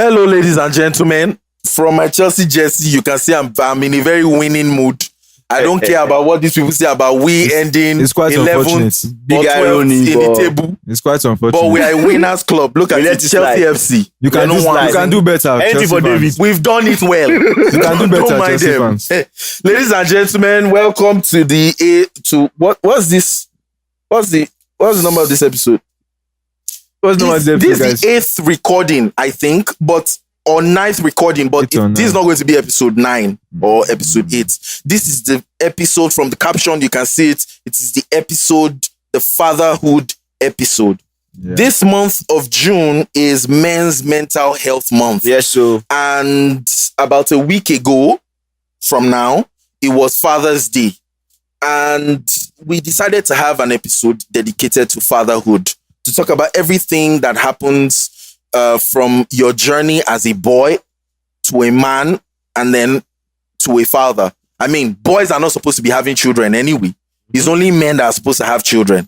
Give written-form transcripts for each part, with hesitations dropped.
Hello, ladies and gentlemen. From my Chelsea jersey, you can see I'm in a very winning mood. I don't care about what these people say about we ending It's quite 11th unfortunate. or 12th in the table. It's quite unfortunate. But we are a winners club. Look at We it, let it Chelsea slide. FC. You can do better. Anything Chelsea for fans. David. We've done it well. You can do better, Don't mind Chelsea them. fans. Ladies and gentlemen, welcome to what's this? What's the number of this episode? What's the number of the This episode, is the 8th recording, I think, or 9th recording, but Eight or this is nine. not going to be episode 9 or episode 8. This is the episode from the caption. You can see it. It is the episode, the Fatherhood episode. Yeah. This month of June is Men's Mental Health Month. Yes, so And about a week ago from now, it was Father's Day. And we decided to have an episode dedicated to fatherhood, to talk about everything that happens from your journey as a boy to a man and then to a father. I mean, boys are not supposed to be having children anyway. It's only men that are supposed to have children.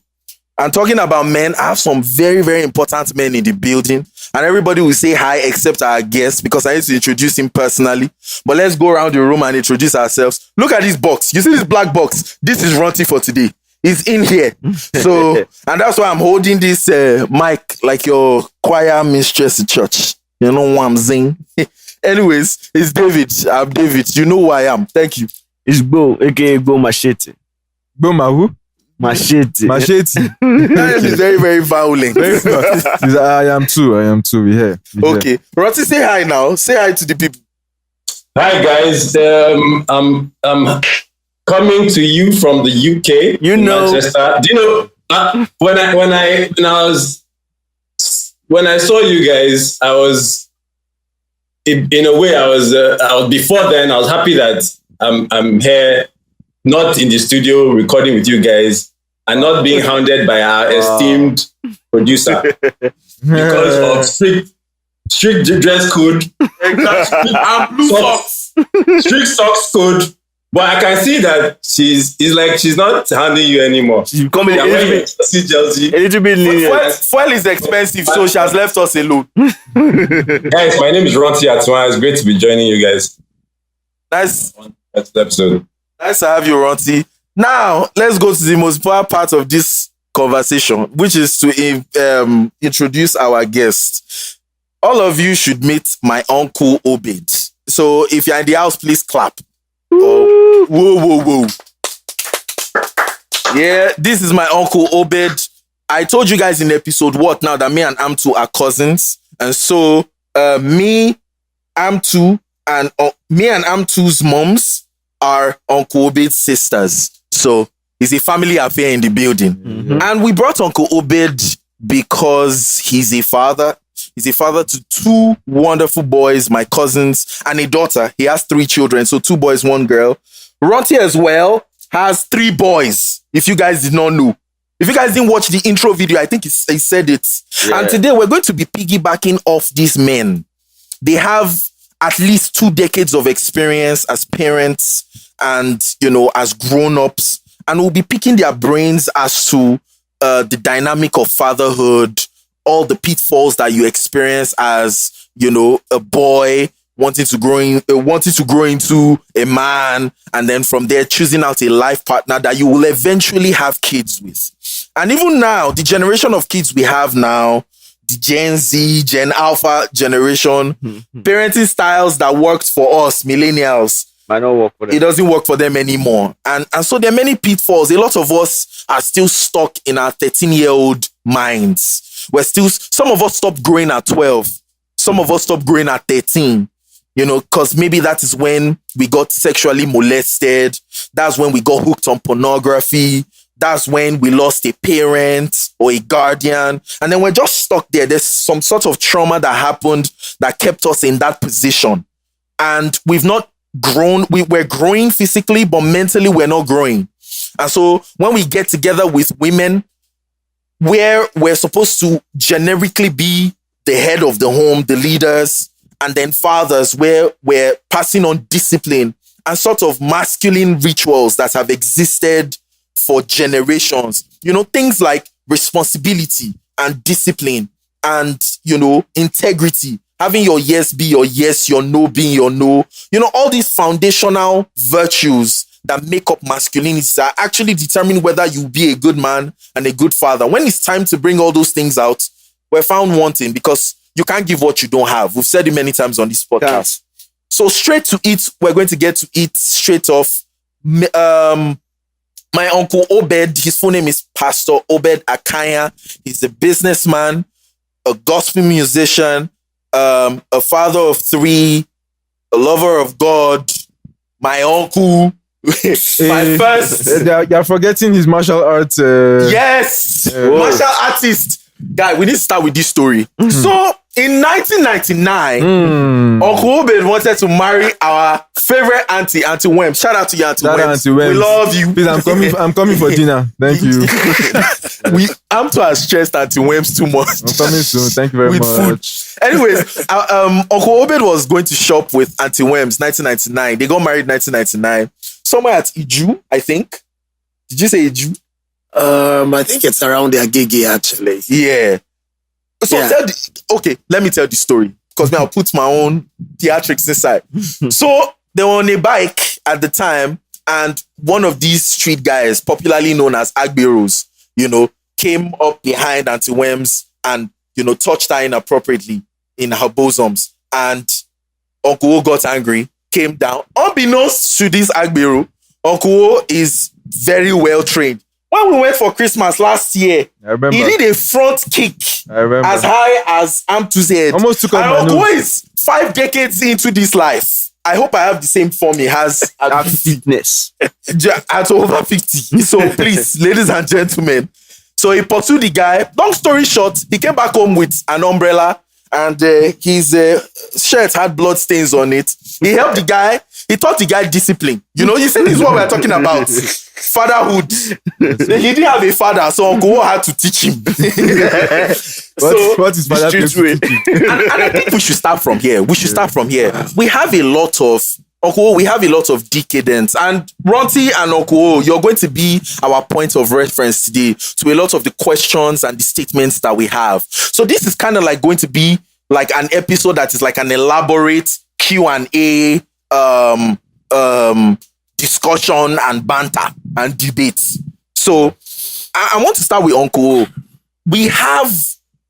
And talking about men, I have some very, very important men in the building. And everybody will say hi except our guest because I need to introduce him personally. But let's go around the room and introduce ourselves. Look at this box. You see this black box? This is Ronti for today. He's in here. So, and that's why I'm holding this mic like your choir mistress in church. You know what I'm saying? Anyways, it's David. I'm David. You know who I am. Thank you. it's Bo, aka Bo Machete. Boma who? Machete. Machete. That is very, very violent. I am too. We here. Okay. Ronti, say hi now. Say hi to the people. Hi guys, I'm coming to you from the UK, You know- Manchester. Do you know when I saw you guys, I was in a way I was before then I was happy that I'm here, not in the studio recording with you guys, and not being hounded by our esteemed producer because of strict dress code. And blue socks. Strict socks code, but I can see that she's not handling you anymore. She's coming Yeah, a when little you bit, see Chelsea. a little bit lenient. Fuel is expensive, so she has left us alone. Guys, my name is Ronti Atwa. It's great to be joining you guys Nice, on that episode. nice to have you, Ronti. Now, let's go to the most important part of this conversation, which is to introduce our guest. All of you should meet my uncle Obed. So if you're in the house, please clap. Oh, whoa. Yeah, this is my uncle Obed. I told you guys in episode what now that me and Amtu are cousins. And so me and Amtu's moms are Uncle Obed's sisters. So it's a family affair in the building. And we brought Uncle Obed because he's a father. He's a father to 2 wonderful boys, my cousins, and a daughter. He has 3 children, so 2 boys, 1 girl. Ronti as well has 3 boys, if you guys did not know. If you guys didn't watch the intro video, I think he said it. Yeah. And today we're going to be piggybacking off these men. They have at least 2 decades of experience as parents and, as grown-ups. And we'll be picking their brains as to the dynamic of fatherhood, all the pitfalls that you experience as, a boy wanting to grow into a man, and then from there choosing out a life partner that you will eventually have kids with. And even now, the generation of kids we have now, the Gen Z, Gen Alpha generation, parenting styles that worked for us, millennials, Might not work for them. it doesn't work for them anymore. And so there are many pitfalls. A lot of us are still stuck in our 13-year-old minds. Some of us stopped growing at 12. Some of us stopped growing at 13. Because maybe that is when we got sexually molested. That's when we got hooked on pornography. That's when we lost a parent or a guardian. And then we're just stuck there. There's some sort of trauma that happened that kept us in that position. And we've not grown. We're growing physically, but mentally we're not growing. And so when we get together with women, where we're supposed to generically be the head of the home, the leaders, and then fathers, where we're passing on discipline and sort of masculine rituals that have existed for generations. Things like responsibility and discipline and, integrity having your yes be your yes, your no being your no. You know, all these foundational virtues that make up masculinity are actually determine whether you be a good man and a good father. When it's time to bring all those things out, we're found wanting because you can't give what you don't have. We've said it many times on this podcast. So straight to it, we're going to get to it straight off. My uncle Obed, his full name is Pastor Obed Akanya. He's a businessman, a gospel musician, a father of 3, a lover of God, my uncle, my first. You're forgetting his martial arts. Yes, martial artist. Guy, we need to start with this story. So, in 1999, Uncle Obed wanted to marry our favorite auntie, Auntie Wem. Shout out to you, Auntie Wem. We love you. Please, I'm coming for dinner. Thank you. I'm too stressed, Auntie Wems too much. I'm coming soon. Thank you very much. Food. Anyways, Uncle Obed was going to shop with Auntie Wems 1999. They got married 1999. Somewhere at Iju, I think. Did you say Iju? I think it's around the Agege, actually. Yeah. So let me tell the story because now I'll put my own theatrics inside. So they were on a bike at the time, and one of these street guys, popularly known as Agberos, came up behind Auntie Wems and touched her inappropriately in her bosoms. And Uncle O got angry, came down. Unbeknownst to this Agbero, Uncle O is very well trained. When we went for Christmas last year, I remember. He did a front kick as high as Amtu's head. Almost took out my Uncle nose. is 5 decades into this life. I hope I have the same form he has At fitness. at over 50. So please, ladies and gentlemen. So he pursued the guy. Long story short, he came back home with an umbrella and his shirt had blood stains on it. He helped the guy. He taught the guy discipline. You see, this is what we're talking about. Fatherhood. He didn't have a father, so Uncle had to teach him. What is father and I think we should start from here. We have a lot of Uncle, we have a lot of decadence, and Ronti and Uncle, you're going to be our point of reference today to a lot of the questions and the statements that we have. So this is kind of like going to be like an episode that is like an elaborate Q&A discussion and banter and debates. So I want to start with Uncle. We have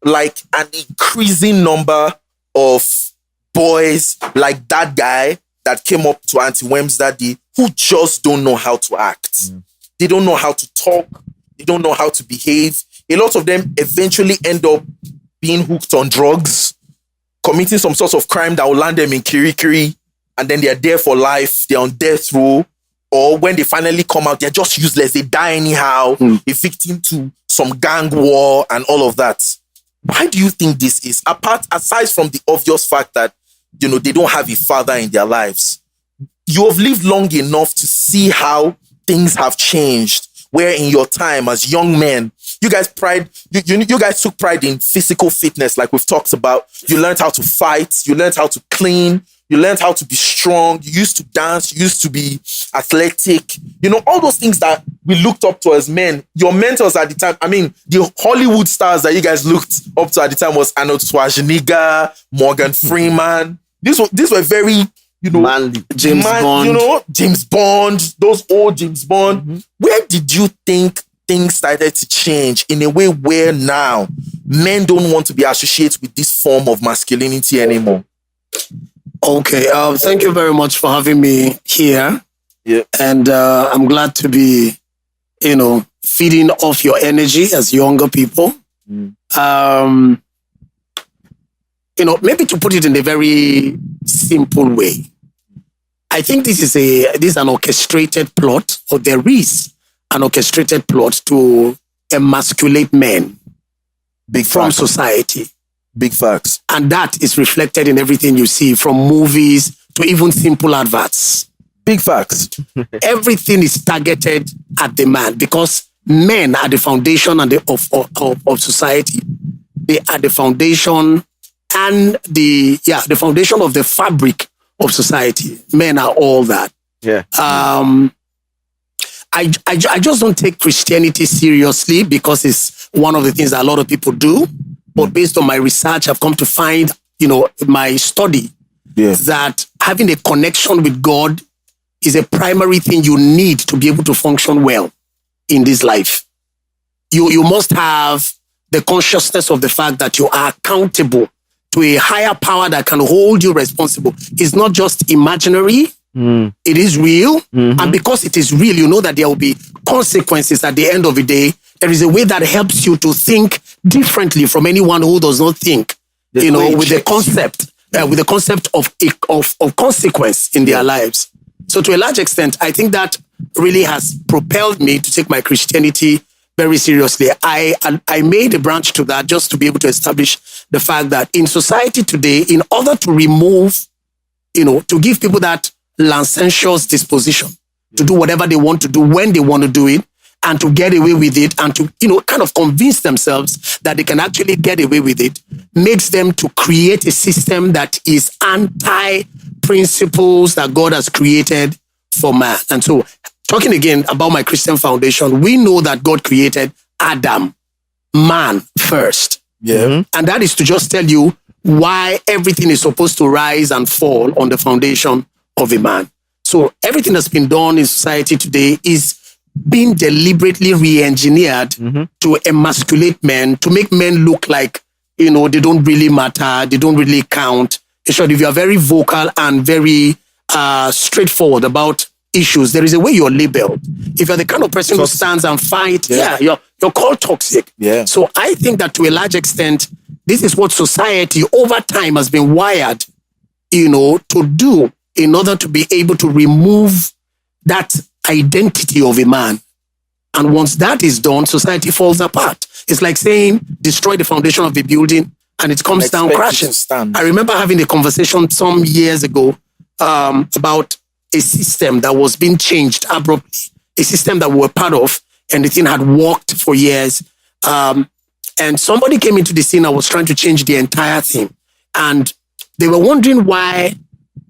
like an increasing number of boys like that guy that came up to Auntie Wems that day who just don't know how to act. They don't know how to talk. They don't know how to behave. A lot of them eventually end up being hooked on drugs, committing some sort of crime that will land them in Kirikiri, and then they're there for life. They're on death row. Or when they finally come out, they're just useless. They die anyhow, a victim to some gang war and all of that. Why do you think this is? Aside from the obvious fact that, they don't have a father in their lives. You have lived long enough to see how things have changed. Where in your time as young men, you guys took pride in physical fitness, like we've talked about. You learned how to fight. You learned how to clean. You learned how to be strong. You used to dance. You used to be athletic. All those things that we looked up to as men. Your mentors at the time, the Hollywood stars that you guys looked up to at the time was Arnold Schwarzenegger, Morgan Freeman. These were very, Manly. James Bond. James Bond, those old James Bond. Where did you think things started to change in a way where now men don't want to be associated with this form of masculinity anymore? Okay, thank you very much for having me here. Yeah. And I'm glad to be, feeding off your energy as younger people. Maybe to put it in a very simple way. I think this is an orchestrated plot, or there is an orchestrated plot to emasculate men from society. Big facts. And that is reflected in everything you see, from movies to even simple adverts. Big facts. Everything is targeted at the man because men are the foundation of society. They are the foundation and the foundation of the fabric of society. Men are all that. Yeah. I just don't take Christianity seriously because it's one of the things that a lot of people do. But based on my research, I've come to find, my study, Yeah. that having a connection with God is a primary thing you need to be able to function well in this life. You must have the consciousness of the fact that you are accountable to a higher power that can hold you responsible. It's not just imaginary. It is real. And because it is real, you know that there will be consequences at the end of the day. There is a way that helps you to think differently from anyone who does not think, with the concept of consequence in their lives. So to a large extent, I think that really has propelled me to take my Christianity very seriously. I made a branch to that just to be able to establish the fact that in society today, in order to remove, to give people that licentious disposition to do whatever they want to do when they want to do it, and to get away with it, and to, kind of convince themselves that they can actually get away with it, makes them to create a system that is anti-principles that God has created for man. And so, talking again about my Christian foundation, we know that God created Adam, man, first. Yeah. And that is to just tell you why everything is supposed to rise and fall on the foundation of a man. So everything that's been done in society today is being deliberately re-engineered to emasculate men, to make men look like, they don't really matter, they don't really count. In short, if you are very vocal and very straightforward about issues, there is a way you're labeled. If you're the kind of person who stands and fights, you're called toxic. Yeah. So I think that to a large extent, this is what society over time has been wired, to do in order to be able to remove that identity of a man. And once that is done, society falls apart. It's like saying, destroy the foundation of a building and it comes down crashing. I remember having a conversation some years ago about a system that was being changed abruptly, a system that we were part of, and the thing had worked for years. And somebody came into the scene and was trying to change the entire thing. And they were wondering why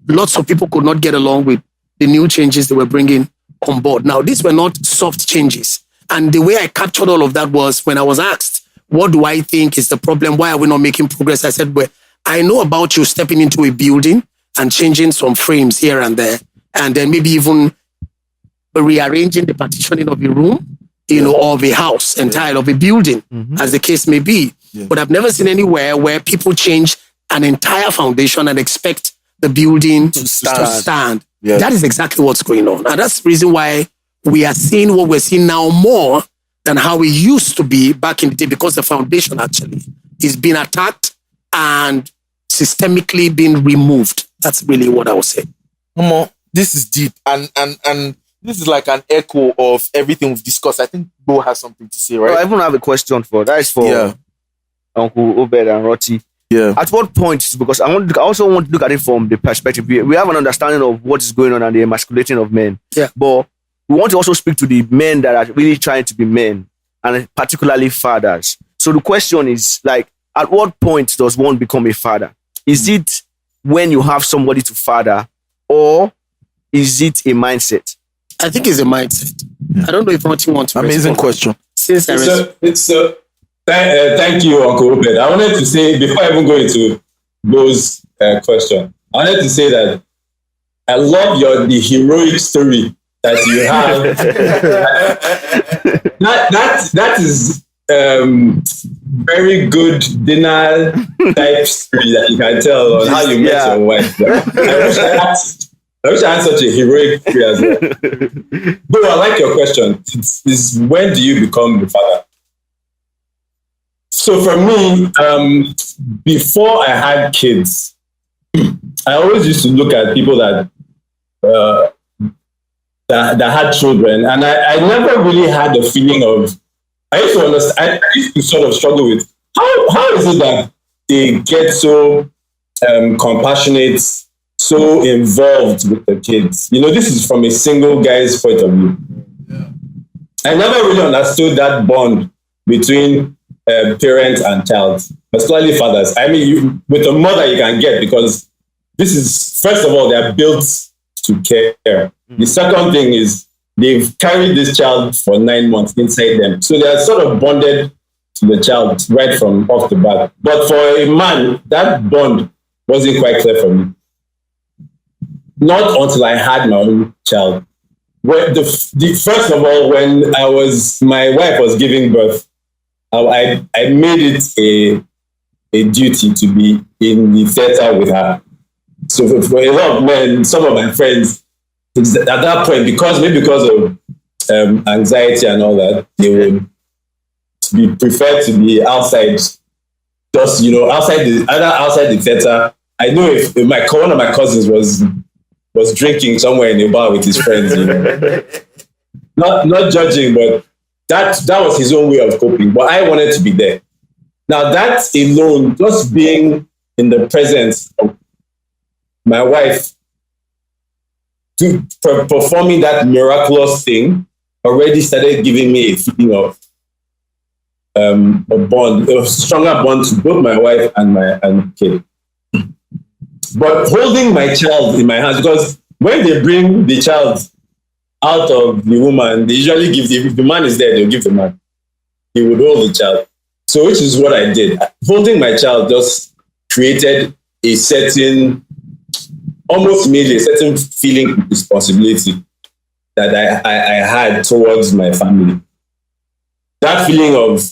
lots of people could not get along with the new changes they were bringing on board. Now, these were not soft changes. And the way I captured all of that was when I was asked, what do I think is the problem? Why are we not making progress? I said, well, I know about you stepping into a building and changing some frames here and there, and then maybe even rearranging the partitioning of a room, or of a house, entirely of a building, as the case may be. Yeah. But I've never seen anywhere where people change an entire foundation and expect the building to stand. Yeah. That is exactly what's going on. And that's the reason why we are seeing what we're seeing now more than how we used to be back in the day, because the foundation actually is being attacked and systemically being removed. That's really what I would say. This is deep, and this is like an echo of everything we've discussed. I think Bo has something to say, right? Well, I even have a question that is for Uncle Obed and Roti. Yeah. At what point, because I also want to look at it from the perspective, we have an understanding of what is going on and the emasculating of men. Yeah. But we want to also speak to the men that are really trying to be men, and particularly fathers. So the question is, like, at what point does one become a father? Is it when you have somebody to father, or is it a mindset? I think it's a mindset. I don't know if Roti wants to Amazing respond. question. Thank you, Uncle Obed. I wanted to say, before I even go into Bo's question, I wanted to say that I love the heroic story that you have. that is very good dinner type story that you can tell on how you met your wife. I wish I had such a heroic story as well. But I like your question. It's when do you become the father? So for me, before I had kids, I always used to look at people that had children, and I never really had the feeling of. I used to understand. I used to sort of struggle with how is it that they get so compassionate, so involved with the kids. This is from a single guy's point of view. Yeah. I never really understood that bond between parent and child, especially fathers. I mean, with a mother you can get, because this is, first of all, they are built to care. The second thing is they've carried this child for 9 months inside them. So they are sort of bonded to the child right from off the bat. But for a man, that bond wasn't quite clear for me. Not until I had my own child. When first of all, when my wife was giving birth, I made it a duty to be in the theater with her. So for a lot of men, some of my friends, at that point, because of anxiety and all that, they would prefer to be outside, just outside the theater. I know if one of my cousins was drinking somewhere in a bar with his friends, not judging, but that was his own way of coping. But I wanted to be there. Now that alone, just being in the presence of my wife performing that miraculous thing already started giving me a feeling of a bond, a stronger bond to both my wife and my kid. But holding my child in my hands, because when they bring the child out of the woman, they usually if the man is there, they'll give the man. He would hold the child. So which is what I did. Holding my child just created a certain, almost made a certain feeling of responsibility that I had towards my family. That feeling of,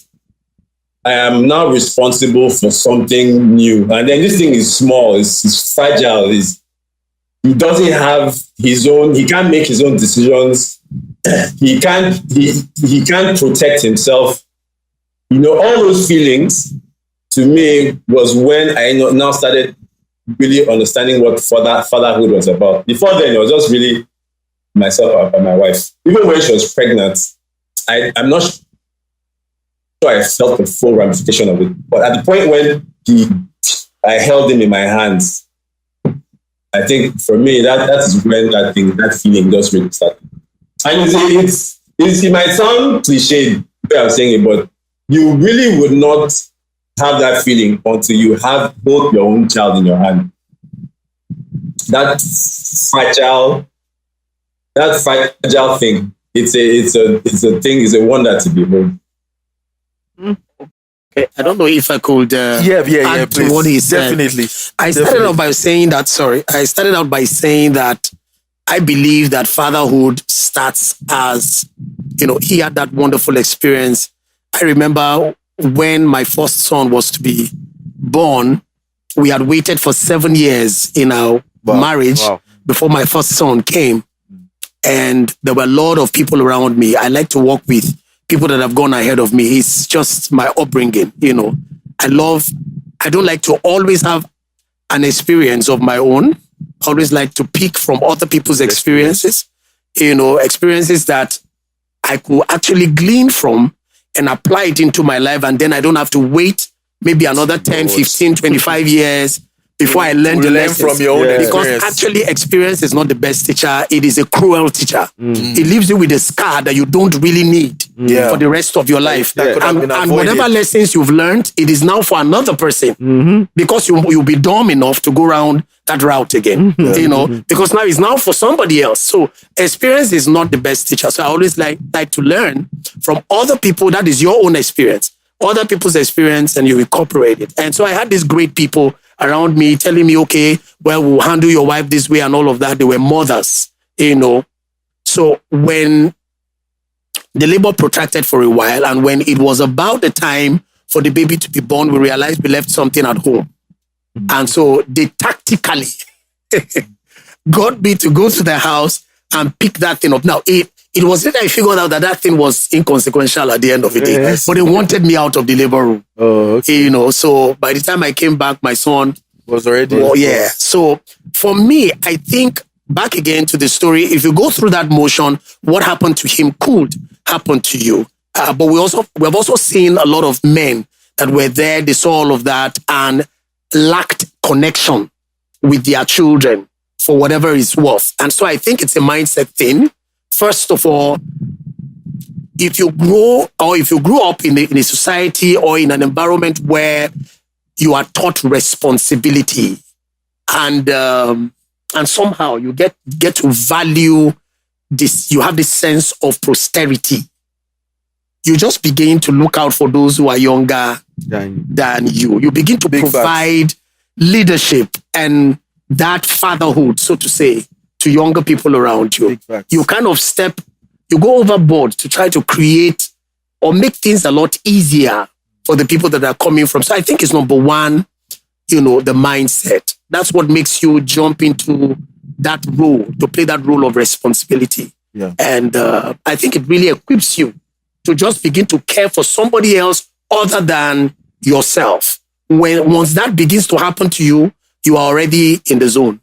I am now responsible for something new. And then this thing is small, it's fragile, he doesn't have he can't make his own decisions. He can't protect himself. All those feelings to me was when I now started really understanding what fatherhood was about. Before then, it was just really myself and my wife. Even when she was pregnant, I'm not sure I felt the full ramification of it. But at the point when I held him in my hands, I think for me, that is when that feeling just really started. And it might sound cliched the way I'm saying it, but you really would not have that feeling until you have both your own child in your hand. That fragile thing. It's a thing. It's a wonder to behold. Okay, I don't know if I could add please. to what he said. Definitely. I started out by saying that I believe that fatherhood starts as, he had that wonderful experience. I remember when my first son was to be born, we had waited for 7 years in our marriage before my first son came. And there were a lot of people around me. I like to work with people that have gone ahead of me. It's just my upbringing, I don't like to always have an experience of my own. I always like to pick from other people's experiences, experiences that I could actually glean from and apply it into my life. And then I don't have to wait maybe another 10, 15, 25 years before I learn the lessons. From your own Because experience. actually experience is not the best teacher. It is a cruel teacher. It leaves you with a scar that you don't really need for the rest of your life. That could have been And avoided. whatever lessons you've learned, it is now for another person. Because you'll be dumb enough to go around that route again. Because now it's now for somebody else. So experience is not the best teacher. So I always like to learn from other people. That is your own experience. Other people's experience, and you incorporate it. And so I had these great people around me telling me, okay, well, we'll handle your wife this way and all of that. They were mothers, So when the labor protracted for a while, and when it was about the time for the baby to be born, we realized we left something at home. And so they tactically got me to go to the house and pick that thing up. Now, it was then I figured out that thing was inconsequential at the end of the day. Yes. But they wanted me out of the labor room. Oh, okay. So by the time I came back, my son Was already. So for me, I think back again to the story, if you go through that motion, what happened to him could happen to you. But we've also seen a lot of men that were there, they saw all of that and lacked connection with their children for whatever it's worth. And so I think it's a mindset thing. First of all, if you grew up in a society or in an environment where you are taught responsibility and somehow you get to value this, you have this sense of posterity. You just begin to look out for those who are younger than you. You begin to provide leadership and that fatherhood, so to say, to younger people around you. You kind of you go overboard to try to create or make things a lot easier for the people that are coming from. So I think it's number one, the mindset. That's what makes you jump into that role, to play that role of responsibility. Yeah. And I think it really equips you to just begin to care for somebody else other than yourself. Once that begins to happen to you, you are already in the zone,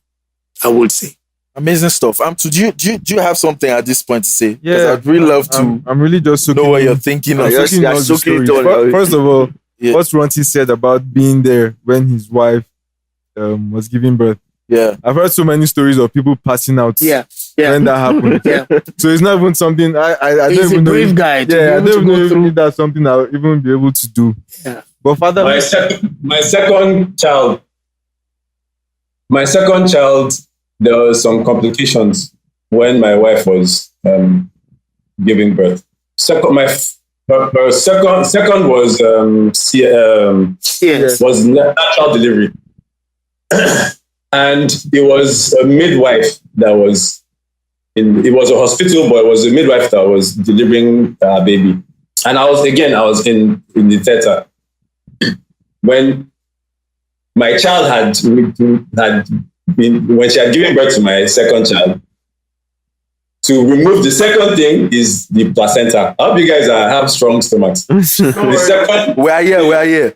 I would say. Amazing stuff. Do you have something at this point to say? Yeah, I'd really love to. I'm really just know what you're thinking of. Soaking all the stories. First of all, what Ronti said about being there when his wife was giving birth. Yeah, I've heard so many stories of people passing out. Yeah. When that happened. Yeah. So it's not even something I don't He's even a know. brave guy. I don't even know if that's something I'll even be able to do. Yeah. But father, my second child, there was some complications when my wife was giving birth. Second was was natural delivery, and it was a midwife that was it was a hospital, but it was a midwife that was delivering a baby, and I was in the theater when my child had been, when she had given birth to my second child. To remove the second thing is the placenta. I hope you guys have strong stomachs. We are here.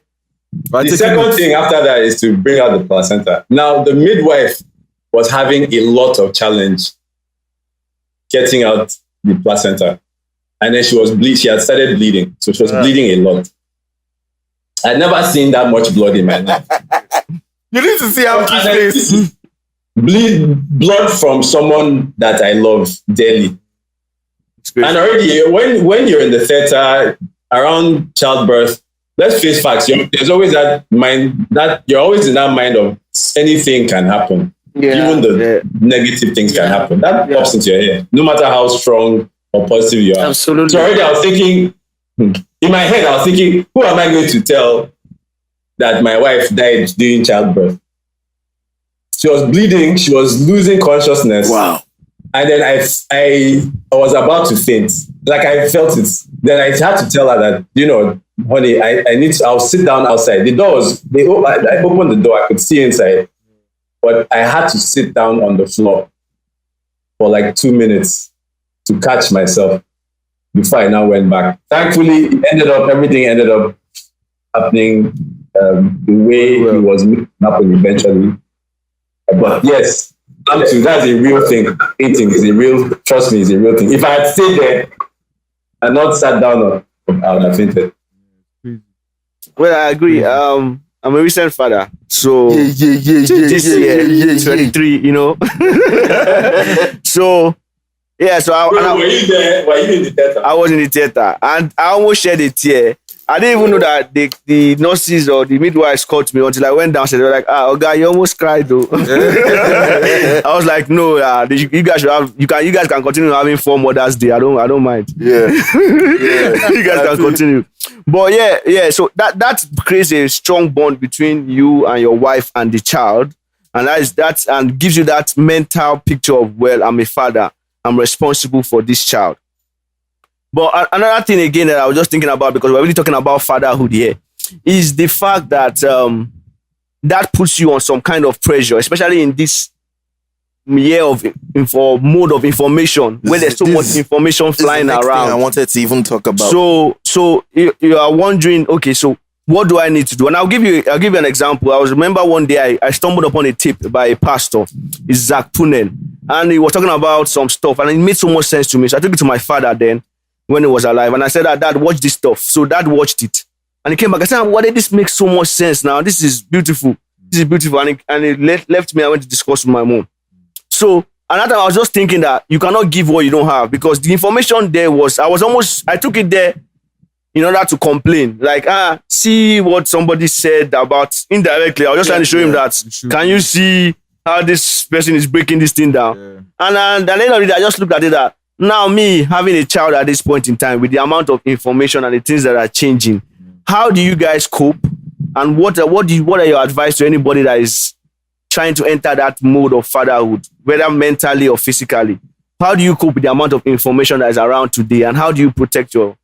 The second thing after that is to bring out the placenta. Now, the midwife was having a lot of challenge getting out the placenta. And then she had started bleeding. So she was bleeding a lot. I'd never seen that much blood in my life. You need to see how face. Blood from someone that I love dearly. And already, when you're in the theater around childbirth, let's face facts. There's always that mind that you're always in that mind of anything can happen. Yeah. Even the negative things can happen. That pops into your head, no matter how strong or positive you are. Absolutely. So already, I was thinking in my head, who am I going to tell that my wife died during childbirth? She was bleeding. She was losing consciousness. Wow. And then I was about to faint. Like I felt it. Then I had to tell her that, honey, I'll sit down outside. The door I opened the door. I could see inside. But I had to sit down on the floor for like 2 minutes to catch myself before I now went back. Thankfully, everything ended up happening the way it was meant to happen eventually. But yes, that's a real thing. Fainting is trust me, is a real thing. If I had stayed there and not sat down, I would have fainted. Well, I agree. I'm a recent father. So this year, 23, So, yeah, so were you there? Were you in the theater? I was in the theater and I almost shed a tear. I didn't even know that the nurses or the midwives called me until I went downstairs. They were like, "Oh God, you almost cried though." I was like, "No, you guys should have. You guys can continue having 4 Mothers Day. I don't mind. Yeah, you guys can continue." But yeah. So that creates a strong bond between you and your wife and the child, and that and gives you that mental picture of, well, I'm a father. I'm responsible for this child. But another thing again that I was just thinking about, because we're really talking about fatherhood here, is the fact that that puts you on some kind of pressure, especially in this year of mode of information, where there's so much information flying around. I wanted to even talk about. So you are wondering, okay, so what do I need to do? And I'll give you an example. I remember one day I stumbled upon a tip by a pastor, it's Zach Punen, and he was talking about some stuff, and it made so much sense to me. So I took it to my father then, when he was alive, and I said, Dad, watch this stuff. So Dad watched it, and he came back. I said, why did this make so much sense now? This is beautiful. And it left me. I went to discuss with my mom. So another time I was just thinking that you cannot give what you don't have, because the information there I took it there in order to complain. Like, see what somebody said about indirectly. I was just trying to show him that, can you see how this person is breaking this thing down? Yeah. And at the end of the day, I just looked at it that, now, me having a child at this point in time with the amount of information and the things that are changing, how do you guys cope? And what are your advice to anybody that is trying to enter that mode of fatherhood, whether mentally or physically, how do you cope with the amount of information that is around today, and how do you protect your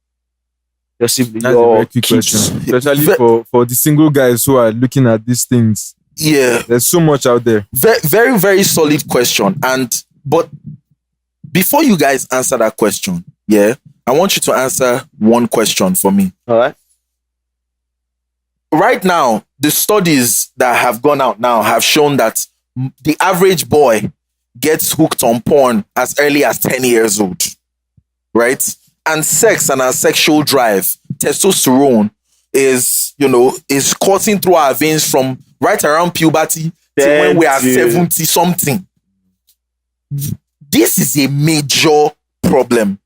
siblings, That's a very quick question, especially for the single guys who are looking at these things. Yeah, there's so much out there. Very, very, very solid question. But before you guys answer that question, I want you to answer one question for me. All right. Right now, the studies that have gone out now have shown that the average boy gets hooked on porn as early as 10 years old, right? And sex and our sexual drive, testosterone, is coursing through our veins from right around puberty to when we are 70 something. This is a major problem.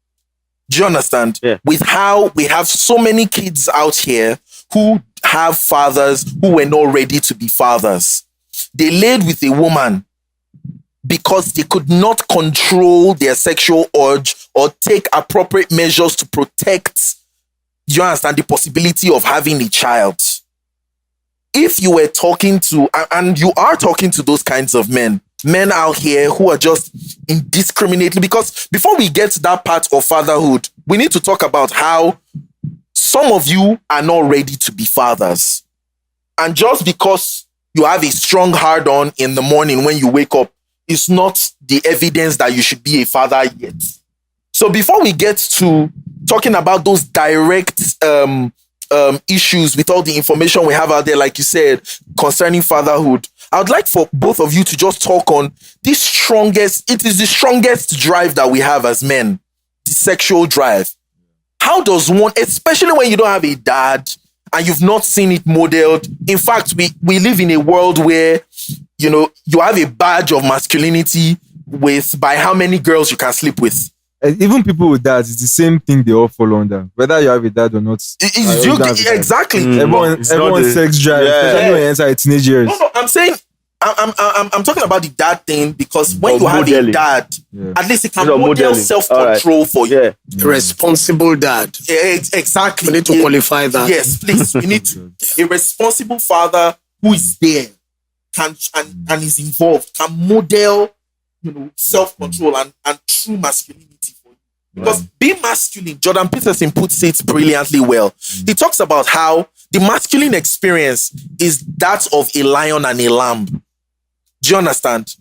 Do you understand? Yeah. With how we have so many kids out here who have fathers who were not ready to be fathers. They laid with a woman because they could not control their sexual urge or take appropriate measures to protect, you understand, the possibility of having a child. If you were talking to, and you are talking to those kinds of men out here who are just indiscriminately, because before we get to that part of fatherhood, we need to talk about how some of you are not ready to be fathers. And just because you have a strong hard-on in the morning when you wake up is not the evidence that you should be a father yet. So before we get to talking about those direct issues with all the information we have out there, like you said, concerning fatherhood, I would like for both of you to just talk on it is the strongest drive that we have as men, the sexual drive. How does one, especially when you don't have a dad and you've not seen it modeled? In fact, we live in a world where, you have a badge of masculinity by how many girls you can sleep with. Even people with dads, it's the same thing they all fall under, whether you have a dad or not. Exactly. Everyone's sex drive, especially when you enter a teenage years. No, I'm saying, I'm talking about the dad thing because when you have a dad, at least it can model self-control for you. Yeah. Responsible dad. Exactly. We need to qualify that. Yes, please. We need to. A responsible father who is there and is involved can model, self-control and true masculinity for you. Because being masculine, Jordan Peterson puts it brilliantly well. He talks about how the masculine experience is that of a lion and a lamb. Do you understand?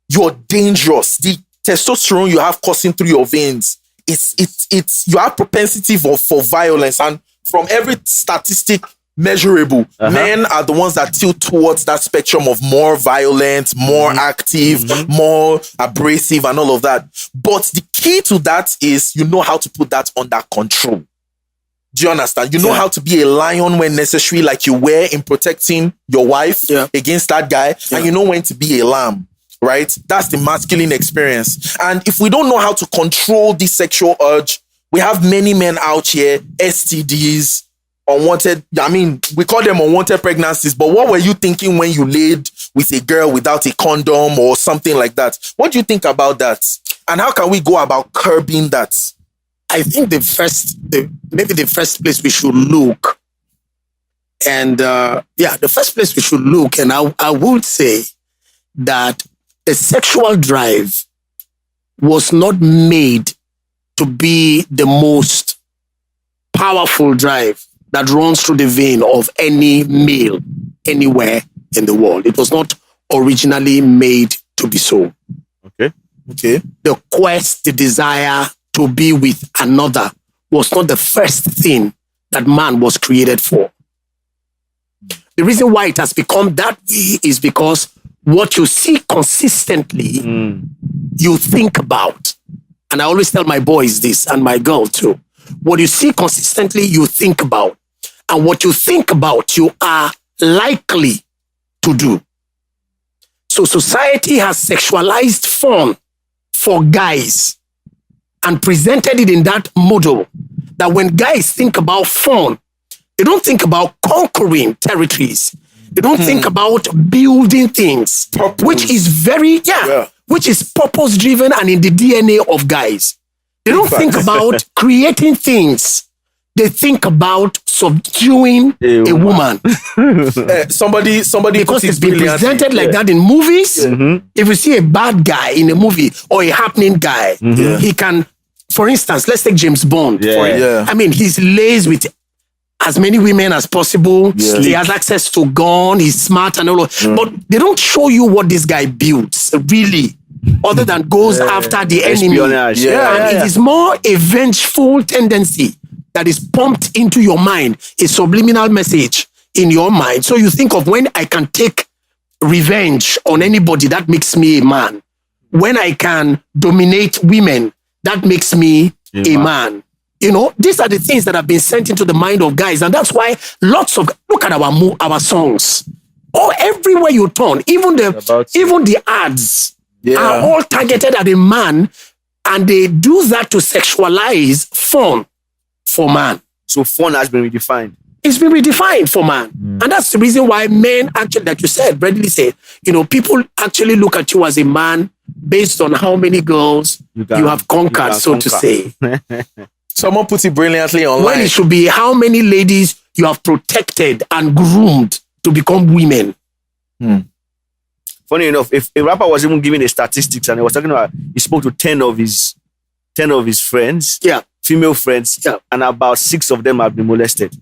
You're dangerous. The testosterone you have coursing through your veins, it's you have propensity for violence, and from every statistic measurable, men are the ones that tilt towards that spectrum of more violent, more active, more abrasive, and all of that. But the key to that is you know how to put that under control. Do you understand? You know how to be a lion when necessary, like you were in protecting your wife against that guy, and you know when to be a lamb, right? That's the masculine experience. And if we don't know how to control this sexual urge, we have many men out here, STDs, unwanted, we call them unwanted pregnancies, but what were you thinking when you laid with a girl without a condom or something like that? What do you think about that? And how can we go about curbing that? I think the first place we should look, and the first place we should look, and I would say that the sexual drive was not made to be the most powerful drive that runs through the vein of any male anywhere in the world. It was not originally made to be so. Okay. The quest, the desire to be with another was not the first thing that man was created for. The reason why it has become that way is because what you see consistently, you think about. And I always tell my boys this, and my girl too. What you see consistently, you think about. And what you think about, you are likely to do. So society has sexualized fun for guys and presented it in that model that when guys think about fun, they don't think about conquering territories. They don't think about building things, which is which is purpose-driven and in the DNA of guys. They don't think about creating things. they think about subduing a woman. Somebody Because put it it's been brilliantly. presented like that in movies. If you see a bad guy in a movie or a happening guy, he can, for instance, let's take James Bond. Yeah. I mean, he's lays with as many women as possible. He has access to gun. He's smart and all. But they don't show you what this guy builds, really, other than goes after the enemy. Espionage. It is more a vengeful tendency that is pumped into your mind, a subliminal message in your mind. So you think of, when I can take revenge on anybody, that makes me a man. When I can dominate women, that makes me a man. You know, these are the things that have been sent into the mind of guys. And that's why look at our songs. Oh, everywhere you turn, even the ads are all targeted at a man, and they do that to sexualize fun for man. So fun has been redefined. It's been redefined for man. And that's the reason why men actually, like you said, readily said, you know, people actually look at you as a man based on how many girls you have conquered, so to say. Someone put it brilliantly online. When it should be how many ladies you have protected and groomed to become women. Funny enough, if a rapper was even giving the statistics and he was talking about, he spoke to 10 of his friends, female friends, and about 6 of them have been molested.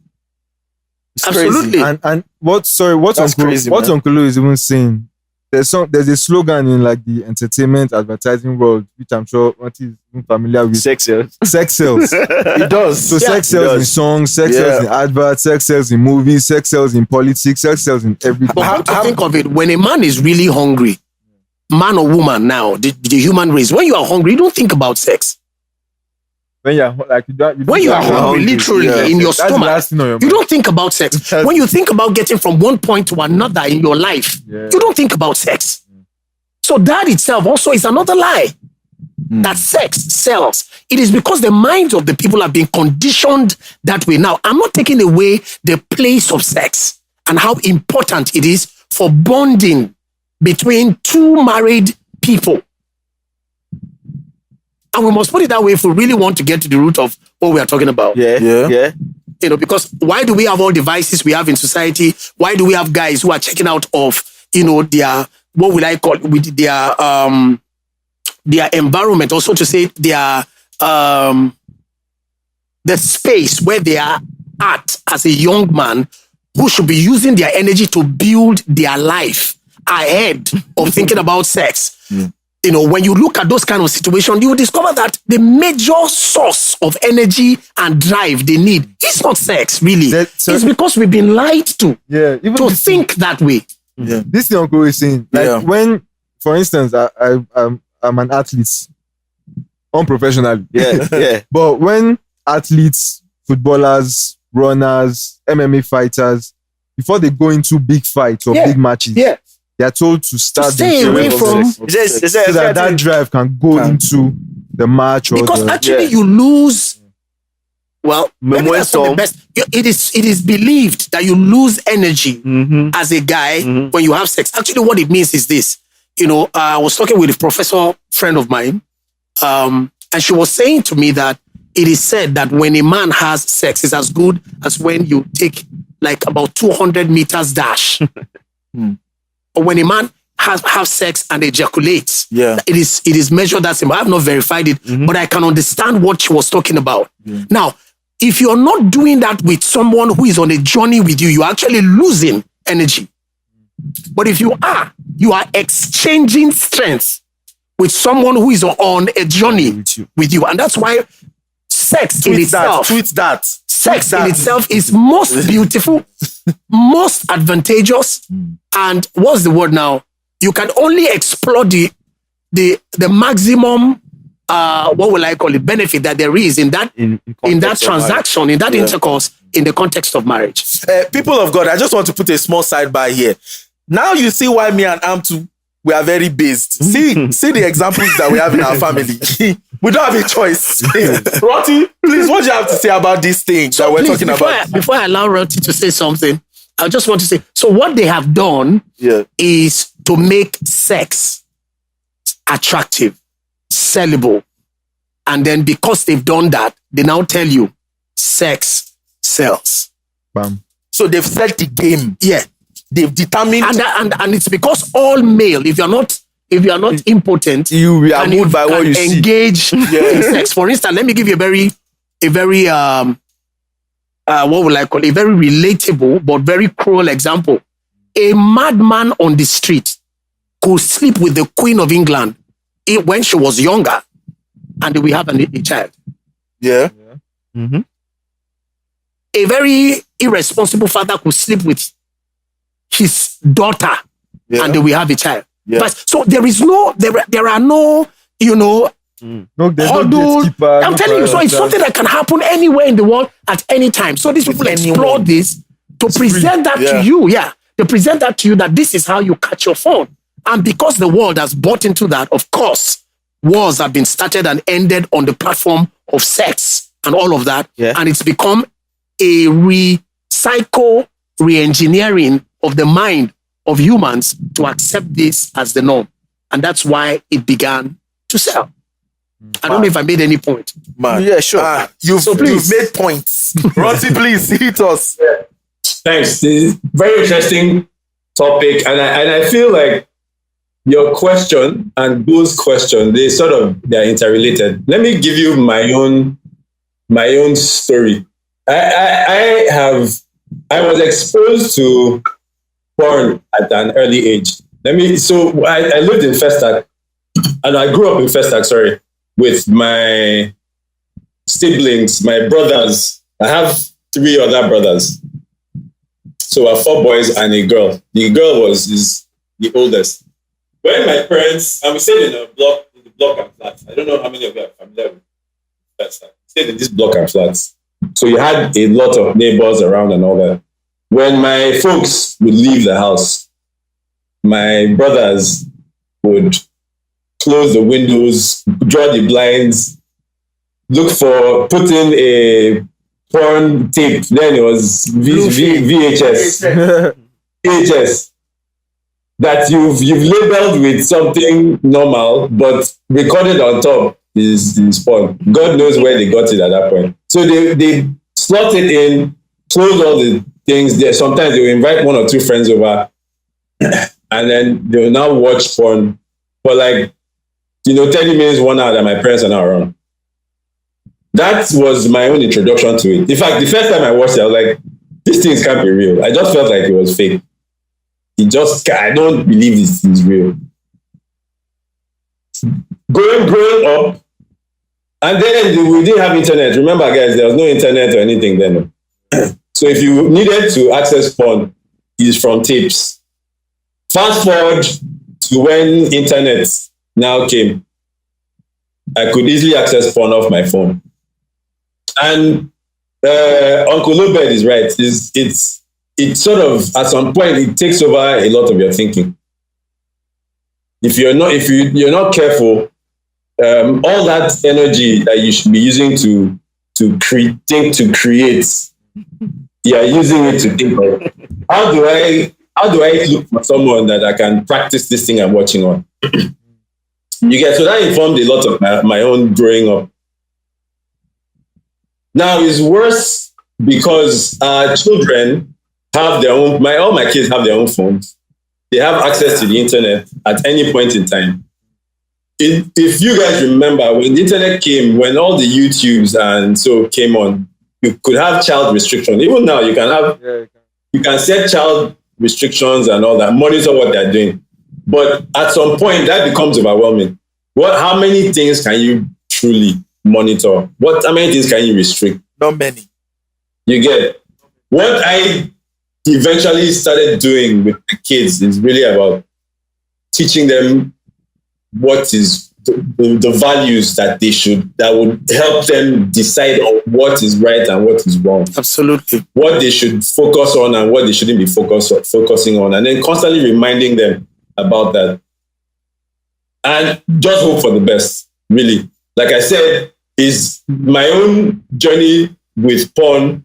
It's Absolutely. crazy. And what Uncle Lou is even saying, there's a slogan in like the entertainment advertising world, which I'm sure what is familiar with. Sex sales. Sex sells. It does. So sex sells in songs, sex sells in adverts, sex sells in movies, sex sells in politics, sex sells in everything. But come to think of it, when a man is really hungry, man or woman now, the human race, when you are hungry, you don't think about sex. When you're like When you are hungry, literally in your stomach, you don't think about sex. When you think about getting from one point to another in your life, you don't think about sex. So that itself also is another lie. That sex sells. It is because the minds of the people have been conditioned that way. Now, I'm not taking away the place of sex and how important it is for bonding between two married people. And we must put it that way if we really want to get to the root of what we are talking about. Yeah. You know, because why do we have all the vices we have in society? Why do we have guys who are checking out of, you know, their, what will I call it, with their environment, also to say their, the space where they are at as a young man who should be using their energy to build their life ahead of thinking about sex. You know, when you look at those kind of situations, you will discover that the major source of energy and drive they need is not sex, really. It's because we've been lied to think that way. This thing Uncle is saying, like when, for instance, I'm an athlete, unprofessionally. But when athletes, footballers, runners, MMA fighters, before they go into big fights or big matches, they are told to start stay away from so that drive can go into the match. Because actually you lose. Well, maybe that's not the best. It is believed that you lose energy as a guy when you have sex. Actually, what it means is this. You know, I was talking with a professor friend of mine, and she was saying to me that it is said that when a man has sex, it's as good as when you take like about 200 meters dash. Or when a man have sex and ejaculates, it is measured that same. I have not verified it, but I can understand what she was talking about. Now, if you're not doing that with someone who is on a journey with you, you're actually losing energy. But if you are exchanging strength with someone who is on a journey with you. And that's why sex in itself is most beautiful, most advantageous, and what's the word now? You can only explore the maximum what will I call it, benefit that there is in that transaction, in that intercourse, in the context of marriage. People of God, I just want to put a small sidebar here. Now you see why me and Amtu, we are very based. See the examples that we have in our family. We don't have a choice. Roti, please, what do you have to say about this thing that we're talking about? Before I allow Roti to say something, I just want to say, so what they have done is to make sex attractive, sellable. And then because they've done that, they now tell you, sex sells. Bam. So they've set the game. Yeah. They've determined. And it's because all male, if you're not impotent, You are and moved by what you see. engage in sex. For instance, let me give you a very what would I call it? A very relatable but very cruel example. A madman on the street could sleep with the Queen of England when she was younger, and we have a child. Yeah. Mm-hmm. A very irresponsible father could sleep with his daughter, and we have a child. Yeah. But so there are no, No, there's no huddle. gatekeeper. I'm telling you, so it's something that can happen anywhere in the world at any time. So these people explore this to present that to you. Yeah. They present that to you that this is how you catch your phone. And because the world has bought into that, of course, wars have been started and ended on the platform of sex and all of that. Yeah. And it's become a re-engineering of the mind of humans to accept this as the norm. And that's why it began to sell. I don't know if I made any point. Man. Yeah, sure. You've please. made points. Ronti, please hit us. Thanks. This is very interesting topic, and I feel like your question and Boo's question, they're interrelated. Let me give you my own story. I was exposed to porn at an early age. I lived in Festac, and I grew up in Festac, with my siblings, my brothers. I have 3 other brothers. So we're 4 boys and a girl. The girl is the oldest. When my parents, and we stayed in the block and flats. I don't know how many of you are familiar with Festac. We stayed in this block and flats. So you had a lot of neighbors around and all that. When my folks would leave the house, my brothers would close the windows, draw the blinds, put in a porn tape. Then it was VHS. VHS. That you've labeled with something normal, but recorded on top is porn. God knows where they got it at that point. So they slot it in, close all the things there. Sometimes they will invite 1 or 2 friends over, and then they will now watch porn for 30 minutes, 1 hour that my parents are not around. That was my own introduction to it. In fact, the first time I watched it, I was like, these things can't be real. I just felt like it was fake. I don't believe this is real. Growing up, and then we didn't have internet. Remember, guys, there was no internet or anything then. So if you needed to access porn, it's from tapes. Fast forward to when internet now came, I could easily access porn off my phone. And Uncle Obed is right. It's sort of, at some point, it takes over a lot of your thinking. If you're not careful, all that energy that you should be using to create, you're using it to think of, how do I look for someone that I can practice this thing I'm watching on? You get, so that informed a lot of my own growing up. Now it's worse because children have their own, all my kids have their own phones. They have access to the internet at any point in time. If you guys remember, when the internet came, when all the YouTubes and so came on, you could have child restriction. Even now, you can set child restrictions and all that, monitor what they're doing. But at some point, that becomes overwhelming. How many things can you truly monitor? How many things can you restrict? Not many. You get what I eventually started doing with the kids is really about teaching them what is the values that would help them decide on what is right and what is wrong. Absolutely. What they should focus on and what they shouldn't be focusing on, and then constantly reminding them about that. And just hope for the best, really. Like I said, is my own journey with porn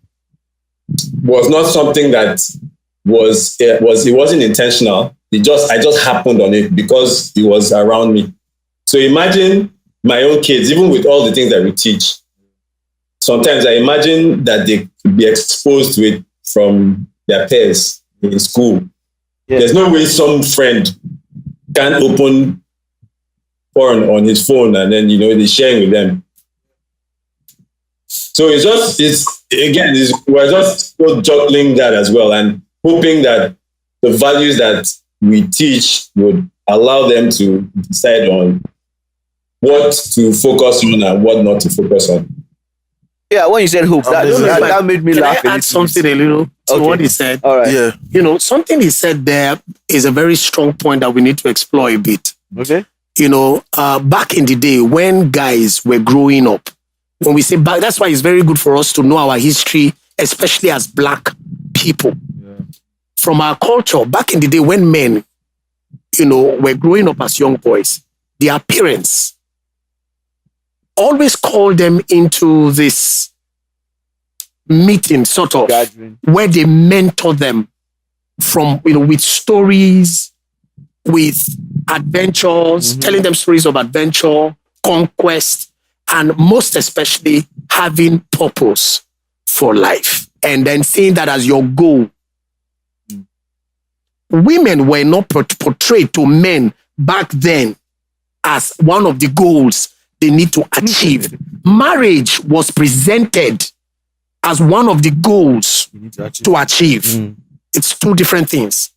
was not something that it wasn't intentional. I just happened on it because it was around me. So imagine my own kids, even with all the things that we teach, sometimes I imagine that they could be exposed to it from their peers in school. Yeah. There's no way some friend can open porn on his phone and then, they're sharing with them. So we're just juggling that as well and hoping that the values that we teach would allow them to decide on what to focus on and what not to focus on. Yeah, when you said hope, that made me laugh. Can I add something a little to what he said? All right. Yeah. Something he said there is a very strong point that we need to explore a bit. Okay. Back in the day when guys were growing up, when we say back, that's why it's very good for us to know our history, especially as Black people. Yeah. From our culture, back in the day when men, were growing up as young boys, their parents always called them into this meeting, sort of, where they mentor them from, with stories, with adventures, telling them stories of adventure, conquest, and most especially having purpose for life. And then seeing that as your goal. Women were not portrayed to men back then as one of the goals they need to achieve. Marriage was presented as one of the goals to achieve. It's two different things.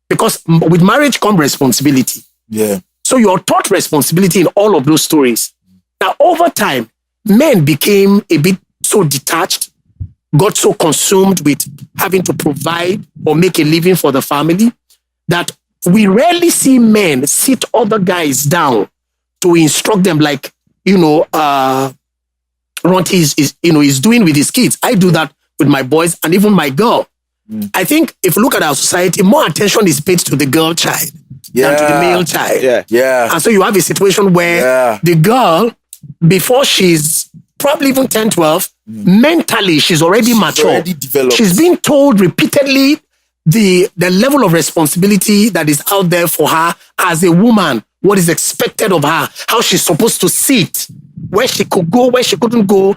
Because with marriage comes responsibility. Yeah. So you're taught responsibility in all of those stories. Now, over time, men became a bit so detached, got so consumed with having to provide or make a living for the family that we rarely see men sit other guys down to instruct them like, Ronti is doing with his kids. I do that with my boys and even my girl. I think if you look at our society, more attention is paid to the girl child than to the male child. Yeah. And so you have a situation where the girl, before she's probably even 10, 12, mentally she's already mature. Already developed. She's been told repeatedly the level of responsibility that is out there for her as a woman, what is expected of her, how she's supposed to sit, where she could go, where she couldn't go.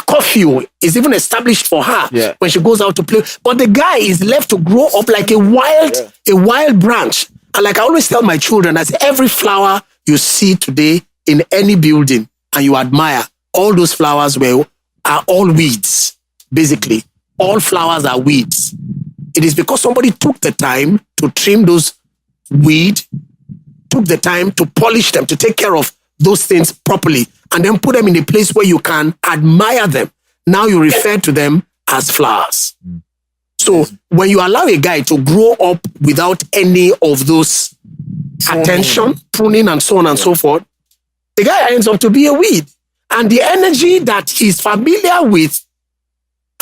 Curfew is even established for her when she goes out to play. But the guy is left to grow up like a wild branch. And like I always tell my children, as every flower you see today in any building and you admire, all those flowers are all weeds, basically. All flowers are weeds. It is because somebody took the time to trim those weeds, took the time to polish them, to take care of those things properly, and then put them in a place where you can admire them. Now you refer to them as flowers. So when you allow a guy to grow up without any of those attention, pruning and so on and so forth, the guy ends up to be a weed. And the energy that he's familiar with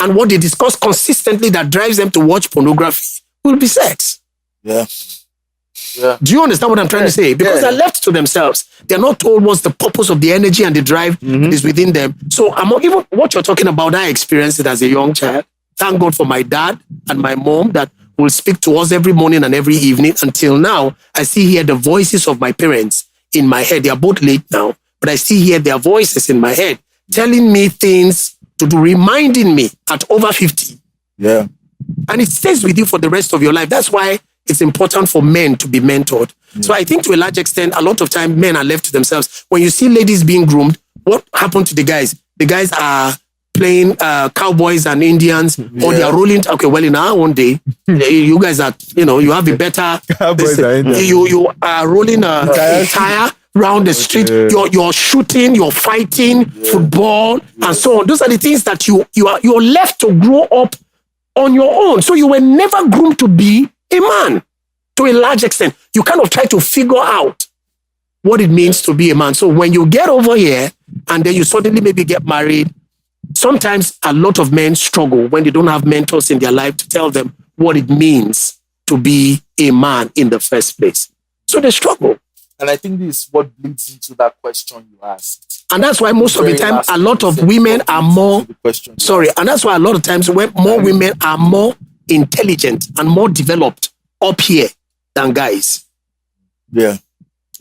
and what they discuss consistently that drives them to watch pornography will be sex. Yeah. Do you understand what I'm trying to say? Because they're left to themselves. They're not told what's the purpose of the energy and the drive is within them. So even what you're talking about, I experienced it as a young child. Thank God for my dad and my mom that will speak to us every morning and every evening. Until now, I still hear the voices of my parents in my head. They are both late now, but I still hear their voices in my head telling me things to do, reminding me at over 50. Yeah. And it stays with you for the rest of your life. That's why it's important for men to be mentored. So I think to a large extent, a lot of time men are left to themselves. When you see ladies being groomed, what happened to the guys? The guys are playing cowboys and Indians, or they are rolling. Okay, well, in our own day, you guys are, you have a better. Cowboys are Indians. You are rolling a tire around the street. You're shooting, you're fighting, football, and so on. Those are the things that you're left to grow up on your own. So you were never groomed to be a man. To a large extent, you kind of try to figure out what it means to be a man. So when you get over here and then you suddenly maybe get married, sometimes a lot of men struggle when they don't have mentors in their life to tell them what it means to be a man in the first place. So they struggle. And I think this is what leads into that question you asked. And that's why most of the time, a lot of women are more, and that's why a lot of times more women are more intelligent and more developed up here than guys. Yeah.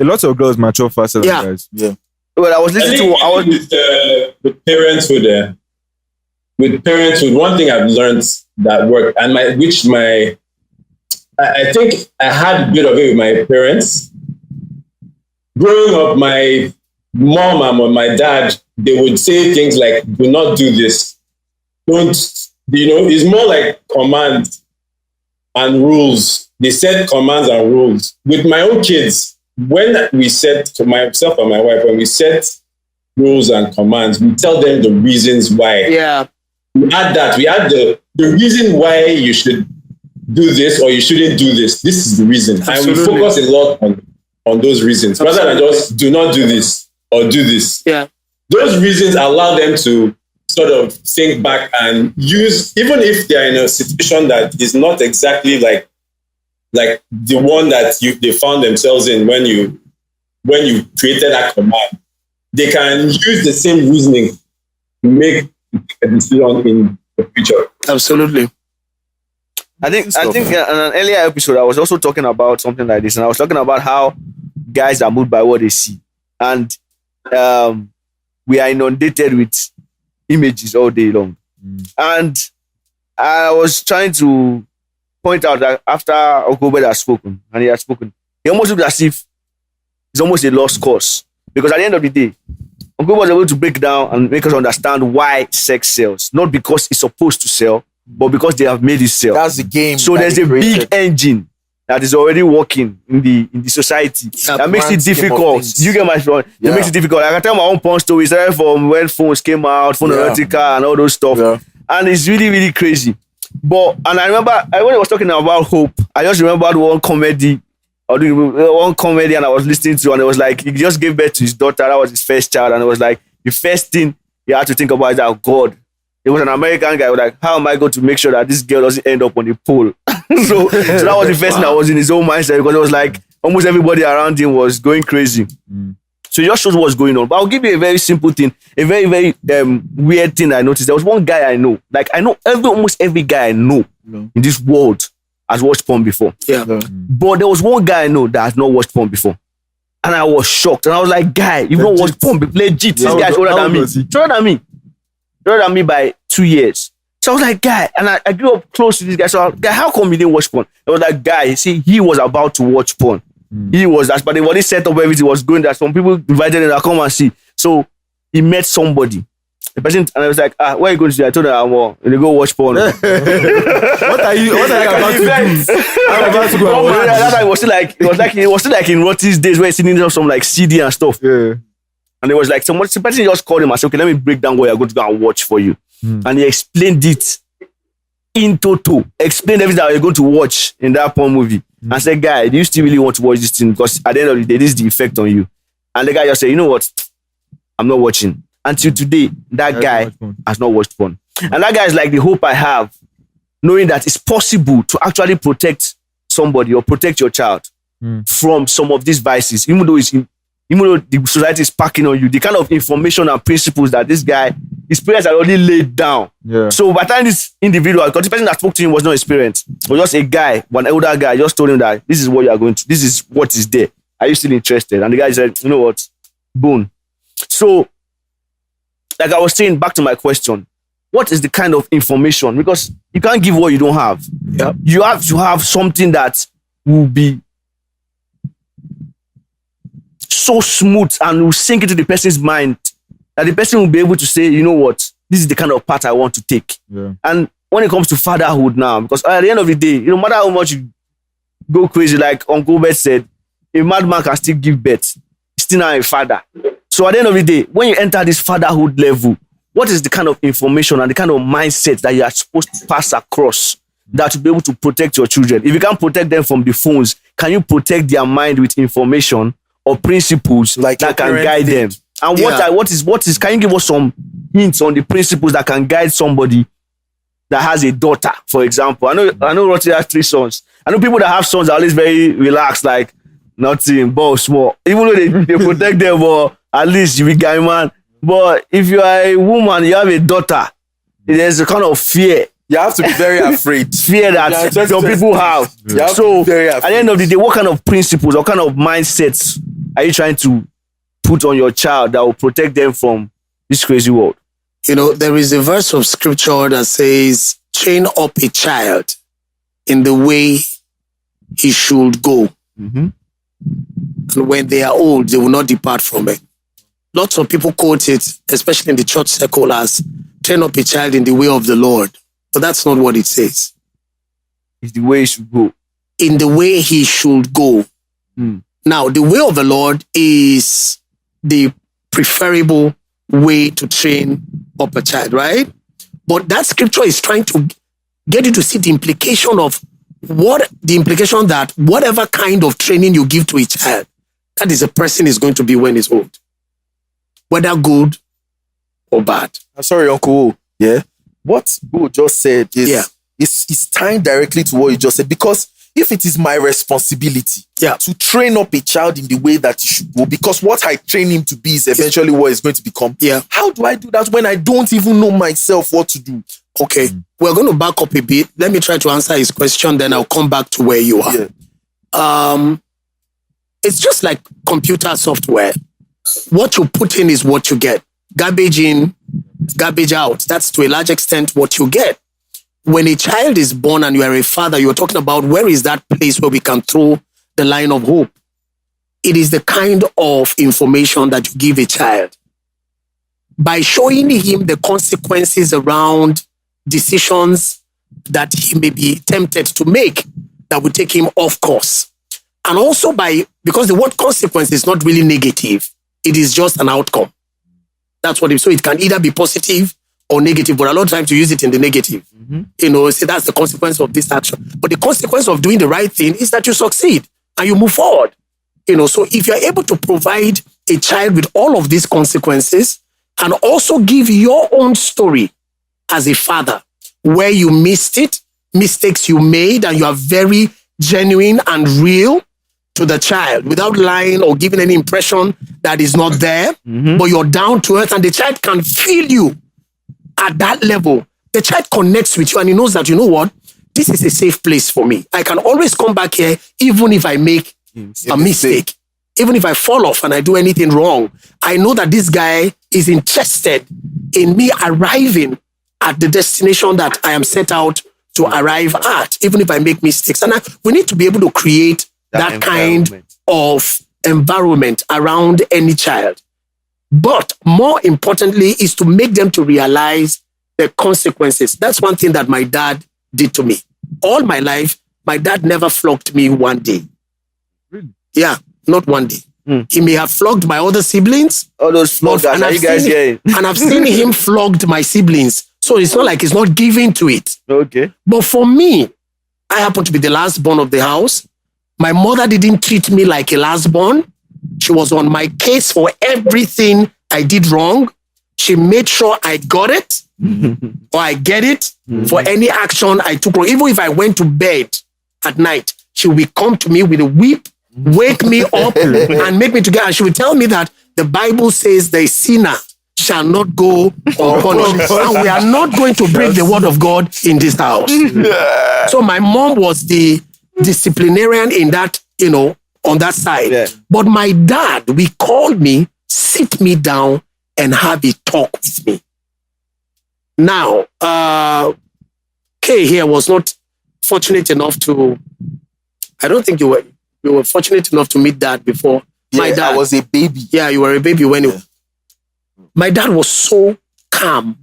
A lot of girls mature faster than guys. Yeah. Well, I was listening to with parenthood there. with parenthood, one thing I've learned that worked, and I think I had a bit of it with my parents. Growing up, my mom and my dad, they would say things like, do not do this. Don't, it's more like command and rules. They set commands and rules. With my own kids, when we set, to myself and my wife, when we set rules and commands, we tell them the reasons why. Yeah. We add that. We add the reason why you should do this or you shouldn't do this. This is the reason. Absolutely. And we focus a lot on those reasons. Absolutely. Rather than just do not do this or do this. Yeah. Those reasons allow them to sort of think back and use, even if they're in a situation that is not exactly like the one that they found themselves in when you created that command, they can use the same reasoning to make a decision in the future. Absolutely. I think in an earlier episode, I was also talking about something like this, and I was talking about how guys are moved by what they see, and we are inundated with images all day long. And I was trying to point out that after Okobed has spoken, and he has spoken, he almost looked as if it's almost a lost cause, because at the end of the day, Okobed was able to break down and make us understand why sex sells, not because it's supposed to sell, but because they have made it sell. That's the game. So there's a big engine that is already working in the society that makes it difficult. You get my point? That makes it difficult. I can tell my own porn story. Started from when phones came out, phone erotica and all those stuff. Yeah. And it's really, really crazy. But, and I remember, when I was talking about hope, I just remembered one comedy, and I was listening to, and it was like, he just gave birth to his daughter. That was his first child. And it was like, the first thing he had to think about is that, God, it was an American guy. Was like, how am I going to make sure that this girl doesn't end up on the pole? so that was the first thing that was in his own mindset, because it was like almost everybody around him was going crazy. So it just shows what's going on. But I'll give you a very simple thing, a very, very weird thing I noticed. There was one guy I know. Like, I know almost every guy I know in this world has watched porn before. Yeah. But there was one guy I know that has not watched porn before. And I was shocked. And I was like, guy, you've not watched porn before. Legit. This guy's older than me. Older than me by 2 years. So I was like, guy, and I grew up close to this guy. So I was like, guy, how come you didn't watch porn? I was like, guy, see, he was about to watch porn. He was, but they've already set up everything, was going there. Some people invited him to come and see. So he met somebody. The person, and I was like, where are you going to do? I told him, I'm going to go watch porn. What are you about to do? I'm about to go and watch. That time it was still like in Rotti's days where he's sitting some like CD and stuff. Yeah. And it was like, the person just called him and said, okay, let me break down what you're going to go and watch for you. And he explained it in total, explained everything that you're going to watch in that porn movie. And said, guy, do you still really want to watch this thing? Because at the end of the day, this is the effect on you. And the guy just said, you know what? I'm not watching. Until today, that guy has not watched porn. And that guy is like the hope I have, knowing that it's possible to actually protect somebody or protect your child from some of these vices, even though the society is packing on you, the kind of information and principles that this guy, his parents are already laid down. Yeah. So by the time this individual, because the person that spoke to him was not experienced, it was just a guy, one older guy, just told him that this is what you are going to, this is what is there. Are you still interested? And the guy said, you know what? Boom. So, like I was saying, back to my question, what is the kind of information? Because you can't give what you don't have. Yeah. You have to have something that will be so smooth and will sink into the person's mind that the person will be able to say, you know what, this is the kind of path I want to take. Yeah. And when it comes to fatherhood now, because at the end of the day, no matter how much you go crazy, like Uncle Bert said, a madman can still give birth. He's still not a father. So at the end of the day, when you enter this fatherhood level, what is the kind of information and the kind of mindset that you are supposed to pass across that to be able to protect your children? If you can't protect them from the phones, can you protect their mind with information or principles like that can guide them? And what is can you give us some hints on the principles that can guide somebody that has a daughter, for example? I know Rotti has 3 sons. I know people that have sons are always very relaxed, like nothing, but small. Even though they protect them, but at least you be guy man. But if you are a woman, you have a daughter, there's a kind of fear. You have to be very afraid. Fear that some people have. Yeah. So at the end of the day, what kind of principles, what kind of mindsets are you trying to put on your child that will protect them from this crazy world? You know, there is a verse of scripture that says, train up a child in the way he should go. Mm-hmm. And when they are old, they will not depart from it. Lots of people quote it, especially in the church circle, as train up a child in the way of the Lord. But that's not what it says. It's the way he should go. In the way he should go. Now, the way of the Lord is the preferable way to train up a child, right? But that scripture is trying to get you to see the implication that whatever kind of training you give to a child, that is a person is going to be when he's old. Whether good or bad. I'm sorry, Uncle. Yeah. What Bo just said is tying directly to what you just said, because if it is my responsibility to train up a child in the way that he should go, because what I train him to be is eventually what he's going to become. Yeah. How do I do that when I don't even know myself what to do? Okay. We're going to back up a bit. Let me try to answer his question, then I'll come back to where you are. Yeah. It's just like computer software. What you put in is what you get. Garbage in, garbage out. That's to a large extent what you get. When a child is born and you are a father, you're talking about where is that place where we can throw the line of hope. It is the kind of information that you give a child. By showing him the consequences around decisions that he may be tempted to make that will take him off course. And also because the word consequence is not really negative, it is just an outcome. That's what it is. So it can either be positive or negative, but a lot of times you use it in the negative. You know, say that's the consequence of this action. But the consequence of doing the right thing is that you succeed and you move forward. You know, so if you're able to provide a child with all of these consequences and also give your own story as a father, where you missed it, mistakes you made, and you are very genuine and real to the child without lying or giving any impression that is not there, but you're down to earth and the child can feel you at that level. The child connects with you and he knows that, you know what, this is a safe place for me. I can always come back here even if I make a mistake. Even if I fall off and I do anything wrong, I know that this guy is interested in me arriving at the destination that I am set out to arrive at, even if I make mistakes. And we need to be able to create that kind of environment around any child. But more importantly is to make them to realize the consequences. That's one thing that my dad did to me. All my life, my dad never flogged me one day. Really? Yeah, not one day. He may have flogged my other siblings. All those floggers, and I've seen him flogged my siblings. So it's not like he's not giving to it. Okay. But for me, I happen to be the last born of the house. My mother didn't treat me like a last born. She was on my case for everything I did wrong. She made sure I got it or I get it for any action I took wrong. Even if I went to bed at night, she would come to me with a whip, wake me up and make me to get. And she would tell me that the Bible says the sinner shall not go unpunished. And we are not going to break the word of God in this house. So my mom was the disciplinarian in that, you know, on that side. Yeah. But my dad, we called me, sit me down and have a talk with me. Now, Kay here was not fortunate enough to, I don't think you were fortunate enough to meet dad before. Yeah, my dad, I was a baby. Yeah, you were a baby when my dad was so calm.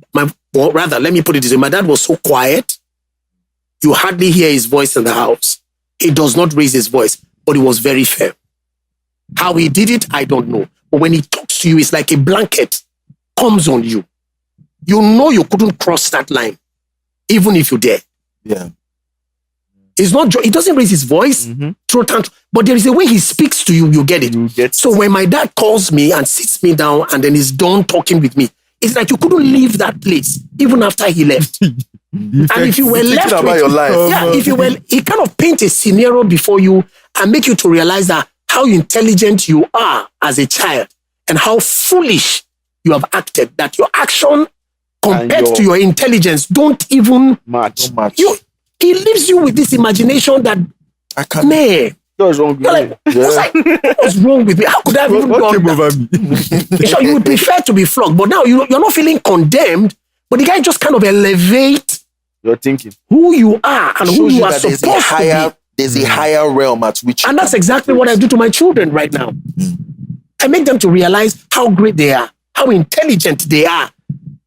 Rather, let me put it this way. My dad was so quiet. You hardly hear his voice in the house. He does not raise his voice, but he was very firm. How he did it, I don't know. But when he talks to you, it's like a blanket comes on you. You know you couldn't cross that line, even if you dare. Yeah. It's not. He doesn't raise his voice, but there is a way he speaks to you. You get it. So when my dad calls me and sits me down and then he's done talking with me, it's like you couldn't leave that place even after he left. And if you were left about your life, he kind of paint a scenario before you and make you to realize that how intelligent you are as a child and how foolish you have acted. That your action compared to your intelligence don't even match. He leaves you with this imagination that, man, What's wrong with You're me? like, I was like, what's wrong with me? How could I have even What done came that? over me? So you would prefer to be flogged, but now you're not feeling condemned, but the guy just kind of elevate You're thinking. who you are and who Shows you you are that supposed there's to be. there's a higher realm at which. And that's exactly what I do to my children right now. I make them to realize how great they are, how intelligent they are,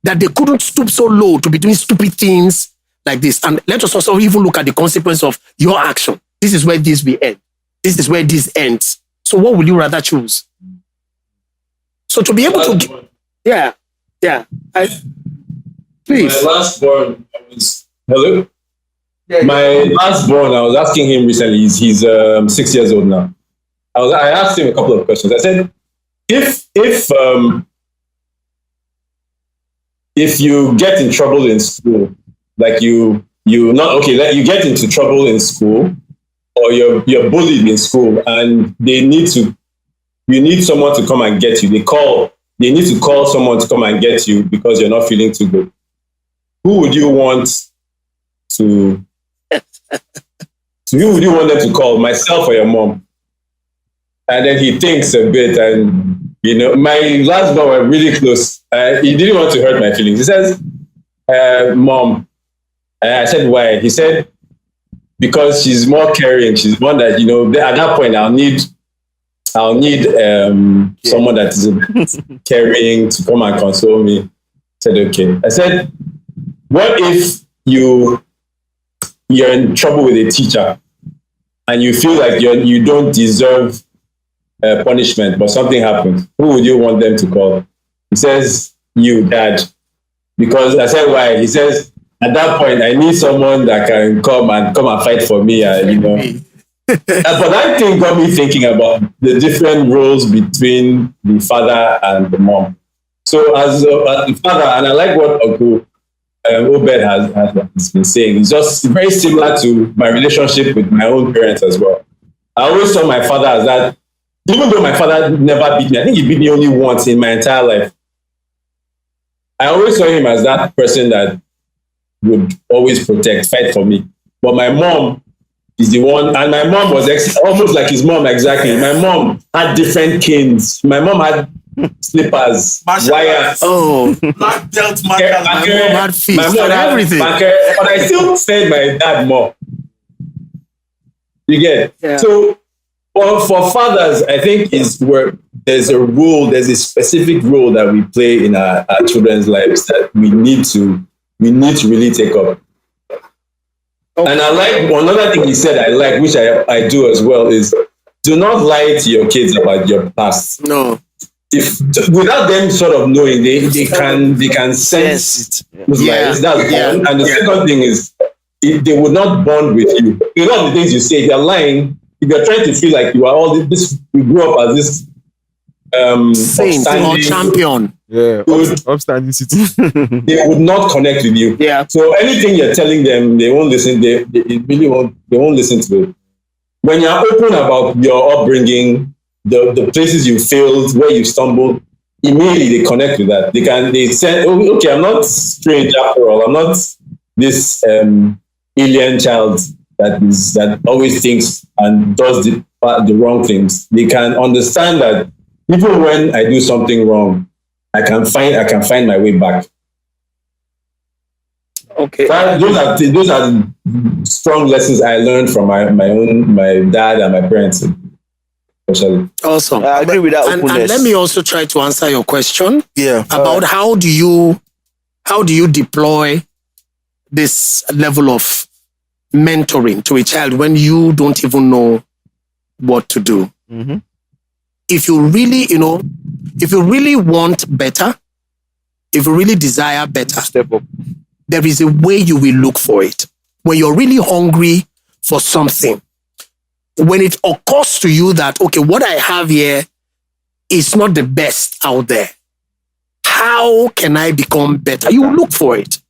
that they couldn't stoop so low to be doing stupid things like this. And let us also even look at the consequence of your action. This is where this will end. This is where this ends. So what would you rather choose? So to be able to, please. My last born, hello? My last born, I was asking him recently, he's 6 years old now. I asked him a couple of questions. I said, if you get in trouble in school, like you get into trouble in school, or you're bullied in school, and you need someone to come and get you. They need to call someone to come and get you because you're not feeling too good. Who would you want to? Who would you want them to call? Myself or your mom? And then he thinks a bit, and my last born were really close. He didn't want to hurt my feelings. He says, "Mom." I said, "Why?" He said, "Because she's more caring. She's one that at that point I'll need someone that is caring to come and console me." I said, "Okay." I said, "What if you're in trouble with a teacher and you feel like you don't deserve punishment, but something happened? Who would you want them to call?" He says, "You, Dad." Because I said, "Why?" He says, "At that point, I need someone that can come and fight for me." But that thing got me thinking about the different roles between the father and the mom. So as the father, and I like what Uncle Obed has been saying, it's just very similar to my relationship with my own parents as well. I always saw my father as that, even though my father never beat me, I think he beat me only once in my entire life. I always saw him as that person that would always protect, fight for me. But my mom is the one, and my mom was almost like his mom, exactly. My mom had different canes. My mom had slippers, wire. Oh, Black belt, my mom had feet, my mom had everything. But I still fed my dad more. You get? Yeah. So for fathers, I think is where there's a specific role that we play in our children's lives that we need to really take up. Okay. And I like another thing he said I like, which I do as well, is do not lie to your kids about your past. No. If without them sort of knowing, they can sense those lies. That's one. And the second thing is they would not bond with you. A lot of the things you say, if you're lying, if you're trying to feel like you are all this, you grew up as this saint or champion. Yeah, upstanding citizen. They would not connect with you. Yeah. So anything you're telling them, they won't listen. They won't listen to it. When you're open about your upbringing, the places you failed, where you stumbled, immediately they connect with that. They say, "Oh, okay, I'm not strange after all. I'm not this alien child that always thinks and does the wrong things." They can understand that even when I do something wrong, I can find my way back. Okay. Those are strong lessons I learned from my dad and my parents, especially. Awesome. I agree with that and openness. let me also try to answer your question. Yeah. About how do you deploy this level of mentoring to a child when you don't even know what to do? Mm-hmm. If you really want better, if you really desire better, Step up. there is a way you will look for it. When you're really hungry for something, when it occurs to you that, okay, what I have here is not the best out there. How can I become better? You will look for it.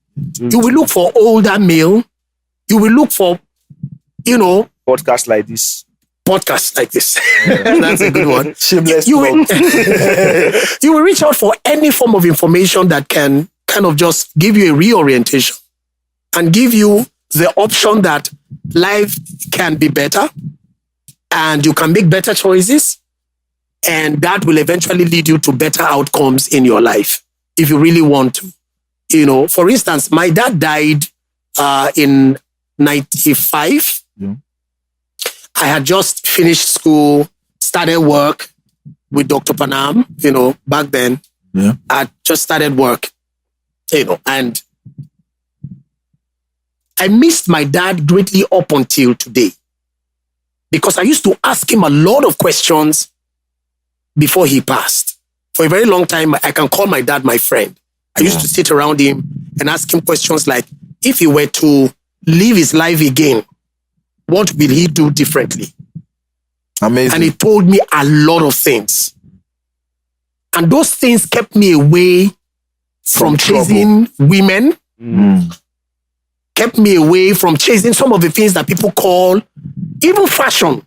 You will look for older male. You will look for, Podcasts like this. Podcasts like this. That's a good one. Shameless You plug. will reach out for any form of information that can kind of just give you a reorientation and give you the option that life can be better and you can make better choices, and that will eventually lead you to better outcomes in your life if you really want to. You know, for instance, my dad died in 95. Yeah. I had just finished school, started work with Dr. Panam, you know, back then. Yeah. I just started work, you know, and I missed my dad greatly up until today, because I used to ask him a lot of questions before he passed. For a very long time, I can call my dad my friend. I used to sit around him and ask him questions like, if he were to live his life again, what will he do differently? Amazing. And he told me a lot of things. And those things kept me away from chasing women, kept me away from chasing some of the things that people call even fashion.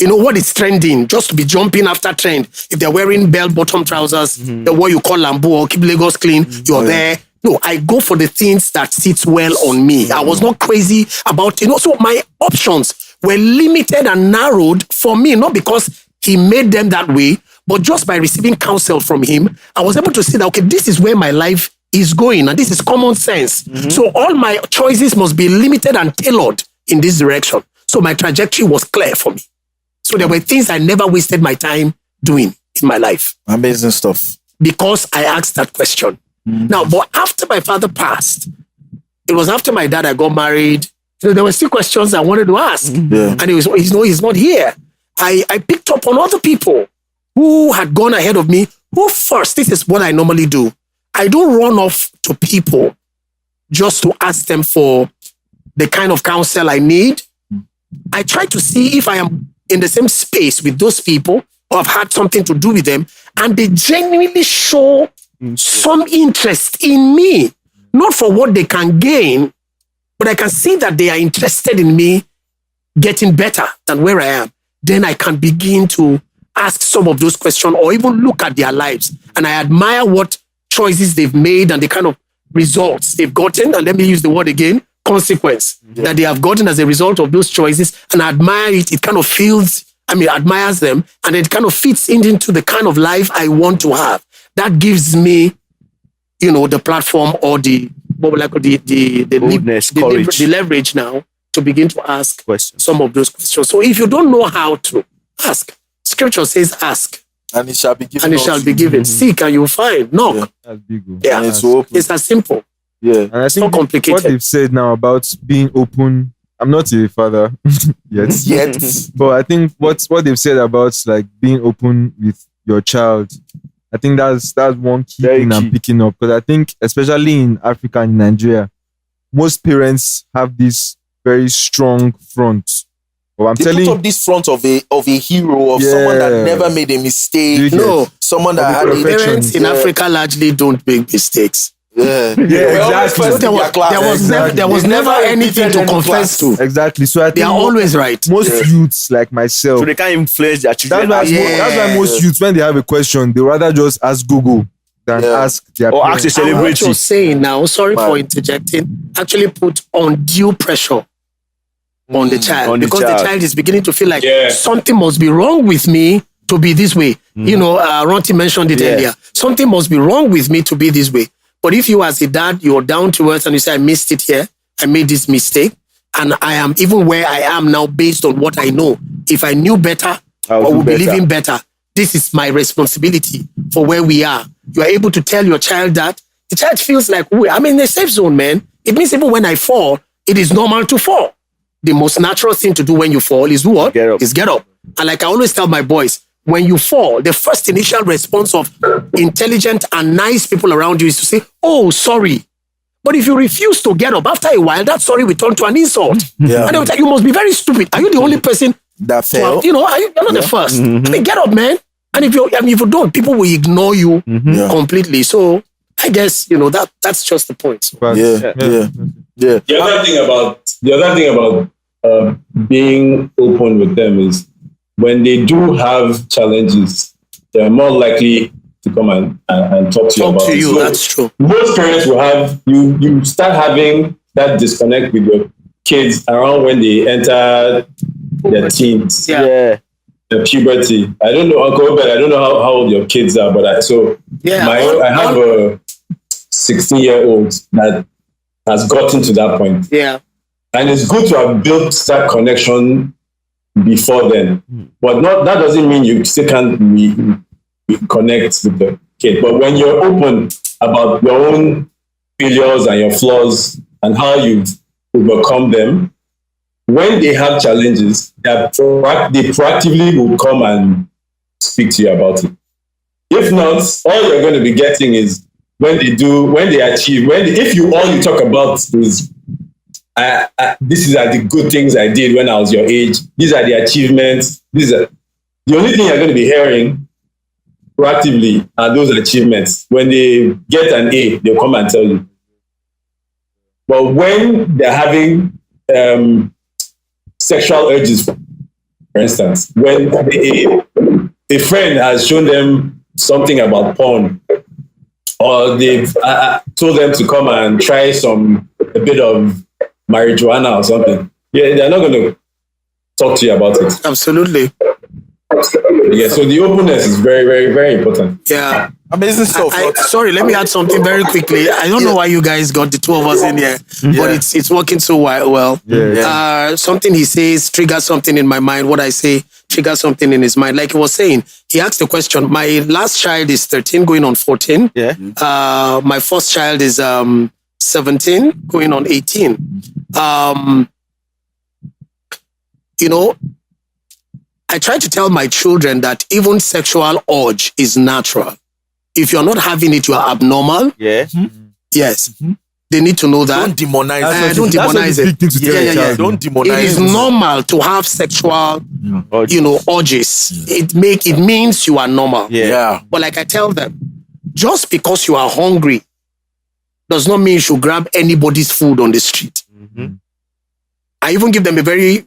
You know, what is trending, just to be jumping after trend. If they're wearing bell-bottom trousers, the what you call Lambo or keep Lagos clean, you're there. No, I go for the things that sits well on me. I was not crazy about, you know, so my options were limited and narrowed for me, not because he made them that way, but just by receiving counsel from him, I was able to see that, okay, this is where my life is going, and this is common sense. So all my choices must be limited and tailored in this direction. So my trajectory was clear for me. So there were things I never wasted my time doing in my life. Amazing stuff. Because I asked that question. Now, but after my father passed, it was after my dad I got married. So there were still questions I wanted to ask. And he's not here. I picked up on other people who had gone ahead of me. Who first, this is what I normally do. I don't run off to people just to ask them for the kind of counsel I need. I try to see if I am in the same space with those people or have had something to do with them, and they genuinely show some interest in me, not for what they can gain, but I can see that they are interested in me getting better than where I am. Then I can begin to ask some of those questions or even look at their lives. And I admire what choices they've made and the kind of results they've gotten. And let me use the word again, consequence that they have gotten as a result of those choices. And I admire it. It kind of admires them, and it kind of fits into the kind of life I want to have. That gives me, you know, the platform or the leverage now to begin to ask some of those questions. So if you don't know how to ask, Scripture says ask. And it shall be given. And it shall be given. Seek and you'll find. Knock. That's big. Yeah. It's as simple. Yeah. And I think not complicated. What they've said now about being open, I'm not a father yet. But I think what they've said about like being open with your child, I think that's one key thing I'm picking up, because I think especially in Africa and Nigeria, most parents have this very strong front. Well, they put up this front of a hero, of someone that never made a mistake. Someone that had parents in Africa largely don't make mistakes. Exactly. There was never anything to confess to. Exactly. So I think they are always right. Most youths like myself, so they can't influence their children. That's why most youths, when they have a question, they rather just ask Google than ask their or parents. ask a celebrity. What you're saying now, sorry for interjecting, actually put undue pressure on the child, because the child is beginning to feel like something must be wrong with me to be this way. You know, Ronti mentioned it earlier. Something must be wrong with me to be this way. But if you as a dad, you're down to earth and you say, I missed it here, I made this mistake, and I am even where I am now based on what I know. If I knew better, I would be living better. This is my responsibility for where we are. You are able to tell your child that. The child feels like, I'm in a safe zone, man. It means even when I fall, it is normal to fall. The most natural thing to do when you fall is what? Get up. And like I always tell my boys, when you fall, the first initial response of intelligent and nice people around you is to say, oh, sorry. But if you refuse to get up, after a while, that sorry will turn to an insult. And they will tell you, you must be very stupid. Are you the only person that fell? You're not the first. I mean, get up, man. And if you don't, people will ignore you completely. So I guess, that's just the point. So. The other thing about being open with them is, when they do have challenges, they're more likely to come and talk to you about it. So that's true. Most parents will have, you start having that disconnect with your kids around when they enter their teens, Yeah. the puberty. I don't know, Uncle, but I don't know how old your kids are, but I have a 16-year-old that has gotten to that point. Yeah. And it's good to have built that connection before then. But that doesn't mean you still can't connect with the kid. But when you're open about your own failures and your flaws and how you've overcome them, when they have challenges, they proactively will come and speak to you about it. If not, all you're going to be getting is all you talk about is these are the good things I did when I was your age. These are the achievements. The only thing you're going to be hearing proactively are those achievements. When they get an A, they'll come and tell you. But when they're having sexual urges, for instance, when a friend has shown them something about porn, or they've told them to come and try a bit of marijuana or something, they're not going to talk to you about it. Absolutely. Yeah, so the openness is very, very, very important. Yeah. Amazing stuff. Sorry, let me add something very quickly. I don't know why you guys got the two of us in here, but it's working so well. Something he says triggers something in my mind. What I say triggers something in his mind. Like he was saying, he asked the question. My last child is 13, going on 14. Yeah. My first child is 17, going on 18. I try to tell my children that even sexual urge is natural. If you're not having it, you are abnormal. Yeah. Yes. They need to know that. Don't demonize it. Don't demonize it. Don't demonize it. It is normal to have sexual, urges. It means you are normal. Yeah. But like I tell them, just because you are hungry does not mean you should grab anybody's food on the street. I even give them a very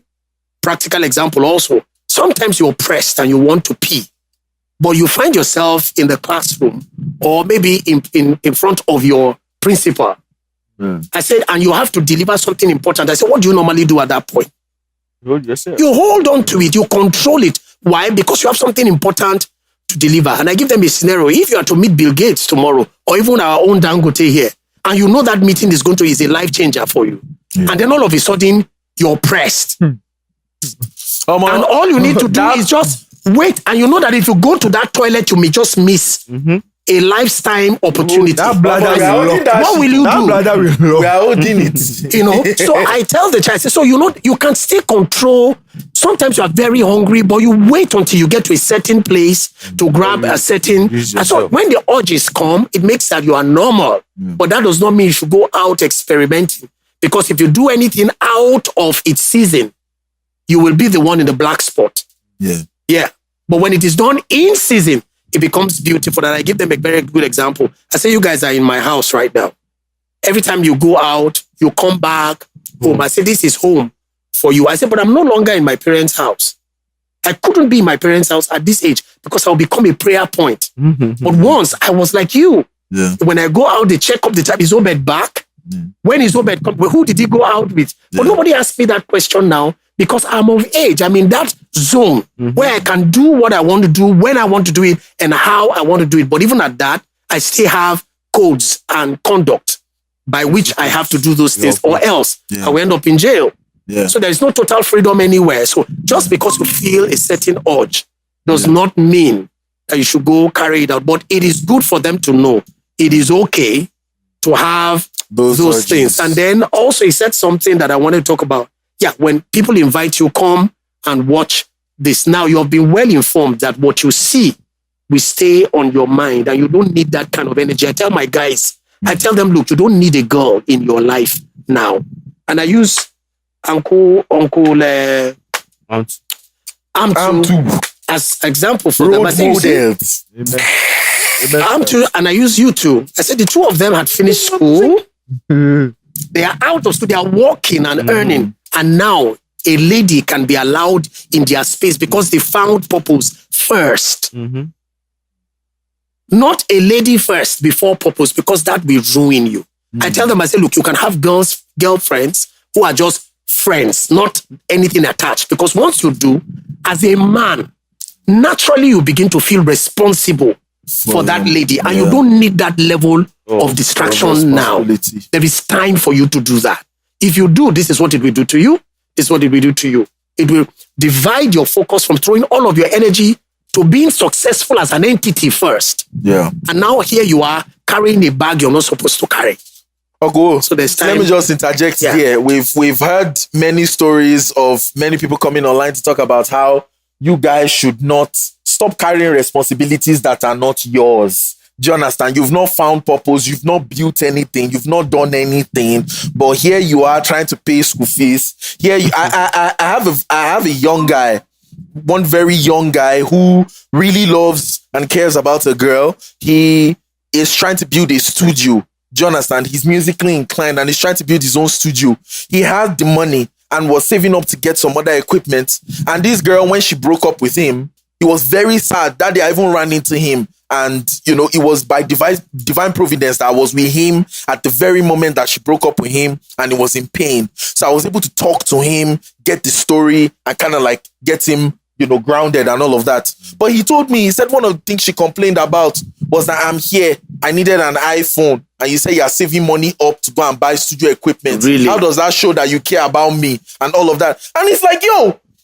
practical example also. Sometimes you're pressed and you want to pee, but you find yourself in the classroom or maybe in front of your principal. I said, and you have to deliver something important. I said, what do you normally do at that point? You hold on to it. You control it. Why? Because you have something important to deliver. And I give them a scenario. If you are to meet Bill Gates tomorrow, or even our own Dangote here, and you know that meeting is a life changer for you. And then all of a sudden, you're pressed. And all you need to do is just wait. And you know that if you go to that toilet, you may just miss a lifetime opportunity. That bladder what will you do? We are holding it. So I tell the child, I say, so you can still control. Sometimes you are very hungry, but you wait until you get to a certain place to grab a certain. And so when the urges come, it makes that you are normal. But that does not mean you should go out experimenting. Because if you do anything out of its season, you will be the one in the black spot. Yeah. But when it is done in season, it becomes beautiful. And I give them a very good example. I say, you guys are in my house right now. Every time you go out, you come back home. I say, this is home for you. I say, but I'm no longer in my parents' house. I couldn't be in my parents' house at this age because I'll become a prayer point. But once I was like you. When I go out, they check up the time. Is Obed back? When is Obed come? Who did he go out with? But nobody asked me that question now because I'm of age. I'm in that zone where I can do what I want to do, when I want to do it, and how I want to do it. But even at that, I still have codes and conduct by which I have to do those things, or else I will end up in jail. So there is no total freedom anywhere. So just because you feel a certain urge does not mean that you should go carry it out. But it is good for them to know it is okay to have those things. And then also he said something that I wanted to talk about. Yeah, when people invite you, come and watch this. Now you have been well informed that what you see will stay on your mind and you don't need that kind of energy. I tell my guys, I tell them, look, you don't need a girl in your life now. And I use Uncle as example for them. I say, and I use you two. I said the two of them had finished school. They are out of school. They are working and earning. And now a lady can be allowed in their space because they found purpose first. Not a lady first before purpose, because that will ruin you. I tell them, I say, look, you can have girlfriends who are just friends, not anything attached. Because once you do, as a man, naturally you begin to feel responsible for that lady, and you don't need that level of distraction now. There is time for you to do that. If you do, this is what it will do to you. This is what it will do to you. It will divide your focus from throwing all of your energy to being successful as an entity first. Yeah. And now here you are carrying a bag you're not supposed to carry. So there's time. Let me just interject here. Yeah. We've heard many stories of many people coming online to talk about how you guys should not stop carrying responsibilities that are not yours. Do you understand? You've not found purpose. You've not built anything. You've not done anything. But here you are trying to pay school fees. Here I have a young guy, one very young guy who really loves and cares about a girl. He is trying to build a studio. Do you understand? He's musically inclined and he's trying to build his own studio. He had the money and was saving up to get some other equipment. And this girl, when she broke up with him, he was very sad. That day I even ran into him. And, it was by divine providence that I was with him at the very moment that she broke up with him, and he was in pain. So I was able to talk to him, get the story, and kind of like get him, grounded and all of that. But he told me, he said one of the things she complained about was that I'm here. I needed an iPhone. And you say you're saving money up to go and buy studio equipment. Really? How does that show that you care about me and all of that? And it's like,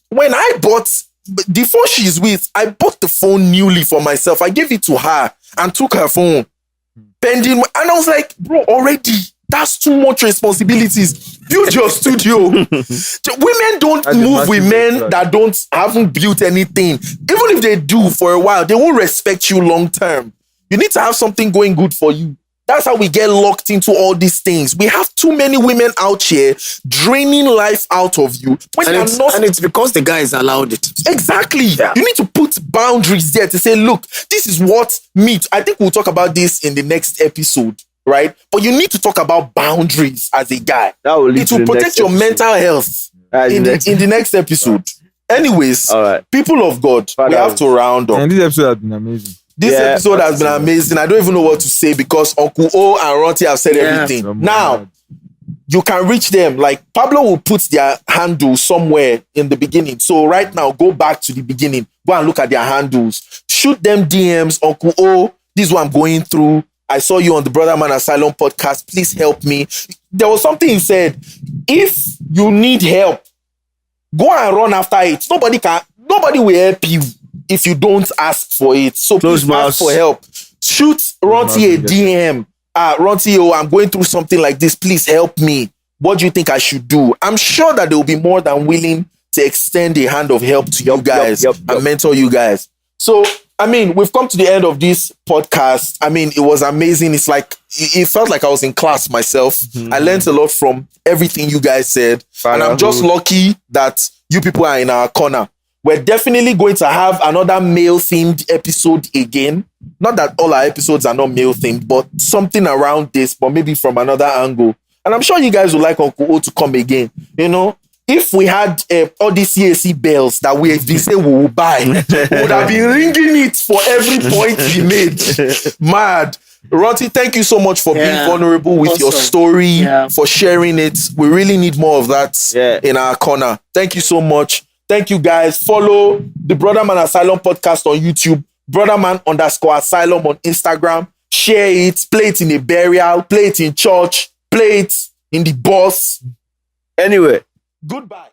when I bought the phone she's with, I bought the phone newly for myself. I gave it to her and took her phone. Pending. And I was like, bro, already, that's too much responsibilities. Build your studio. Women don't move with men that haven't built anything. Even if they do for a while, they won't respect you long term. You need to have something going good for you. That's how we get locked into all these things. We have too many women out here draining life out of you. And it's because the guys allowed it. Exactly. Yeah. You need to put boundaries there to say, look, this is what meet. I think we'll talk about this in the next episode, right? But you need to talk about boundaries as a guy. It will protect your mental health in the next episode. Anyways, all right. People of God, we have to round up. And this episode has been amazing. This episode has been amazing. I don't even know what to say because Uncle O and Ronti have said everything. Now, you can reach them. Like Pablo will put their handle somewhere in the beginning. So right now, go back to the beginning. Go and look at their handles. Shoot them DMs. Uncle O, this is what I'm going through. I saw you on the Brother Man Asylum podcast. Please help me. There was something you said. If you need help, go and run after it. Nobody will help you if you don't ask for it. So please ask for help. Shoot Ronti a DM. Ronti, I'm going through something like this. Please help me. What do you think I should do? I'm sure that they will be more than willing to extend a hand of help to you guys and mentor you guys. So, we've come to the end of this podcast. It was amazing. It's like, it felt like I was in class myself. Mm-hmm. I learned a lot from everything you guys said. Fatherhood. And I'm just lucky that you people are in our corner. We're definitely going to have another male-themed episode again. Not that all our episodes are not male-themed, but something around this, but maybe from another angle. And I'm sure you guys would like Uncle O to come again. If we had all these CAC bells that we've been saying we will buy, we would have been ringing it for every point we made. Mad. Ronti, thank you so much for being vulnerable with your story, for sharing it. We really need more of that in our corner. Thank you so much. Thank you, guys. Follow the Brother Man Asylum podcast on YouTube, brotherman_asylum on Instagram. Share it, play it in a burial, play it in church, play it in the bus. Anyway. Goodbye.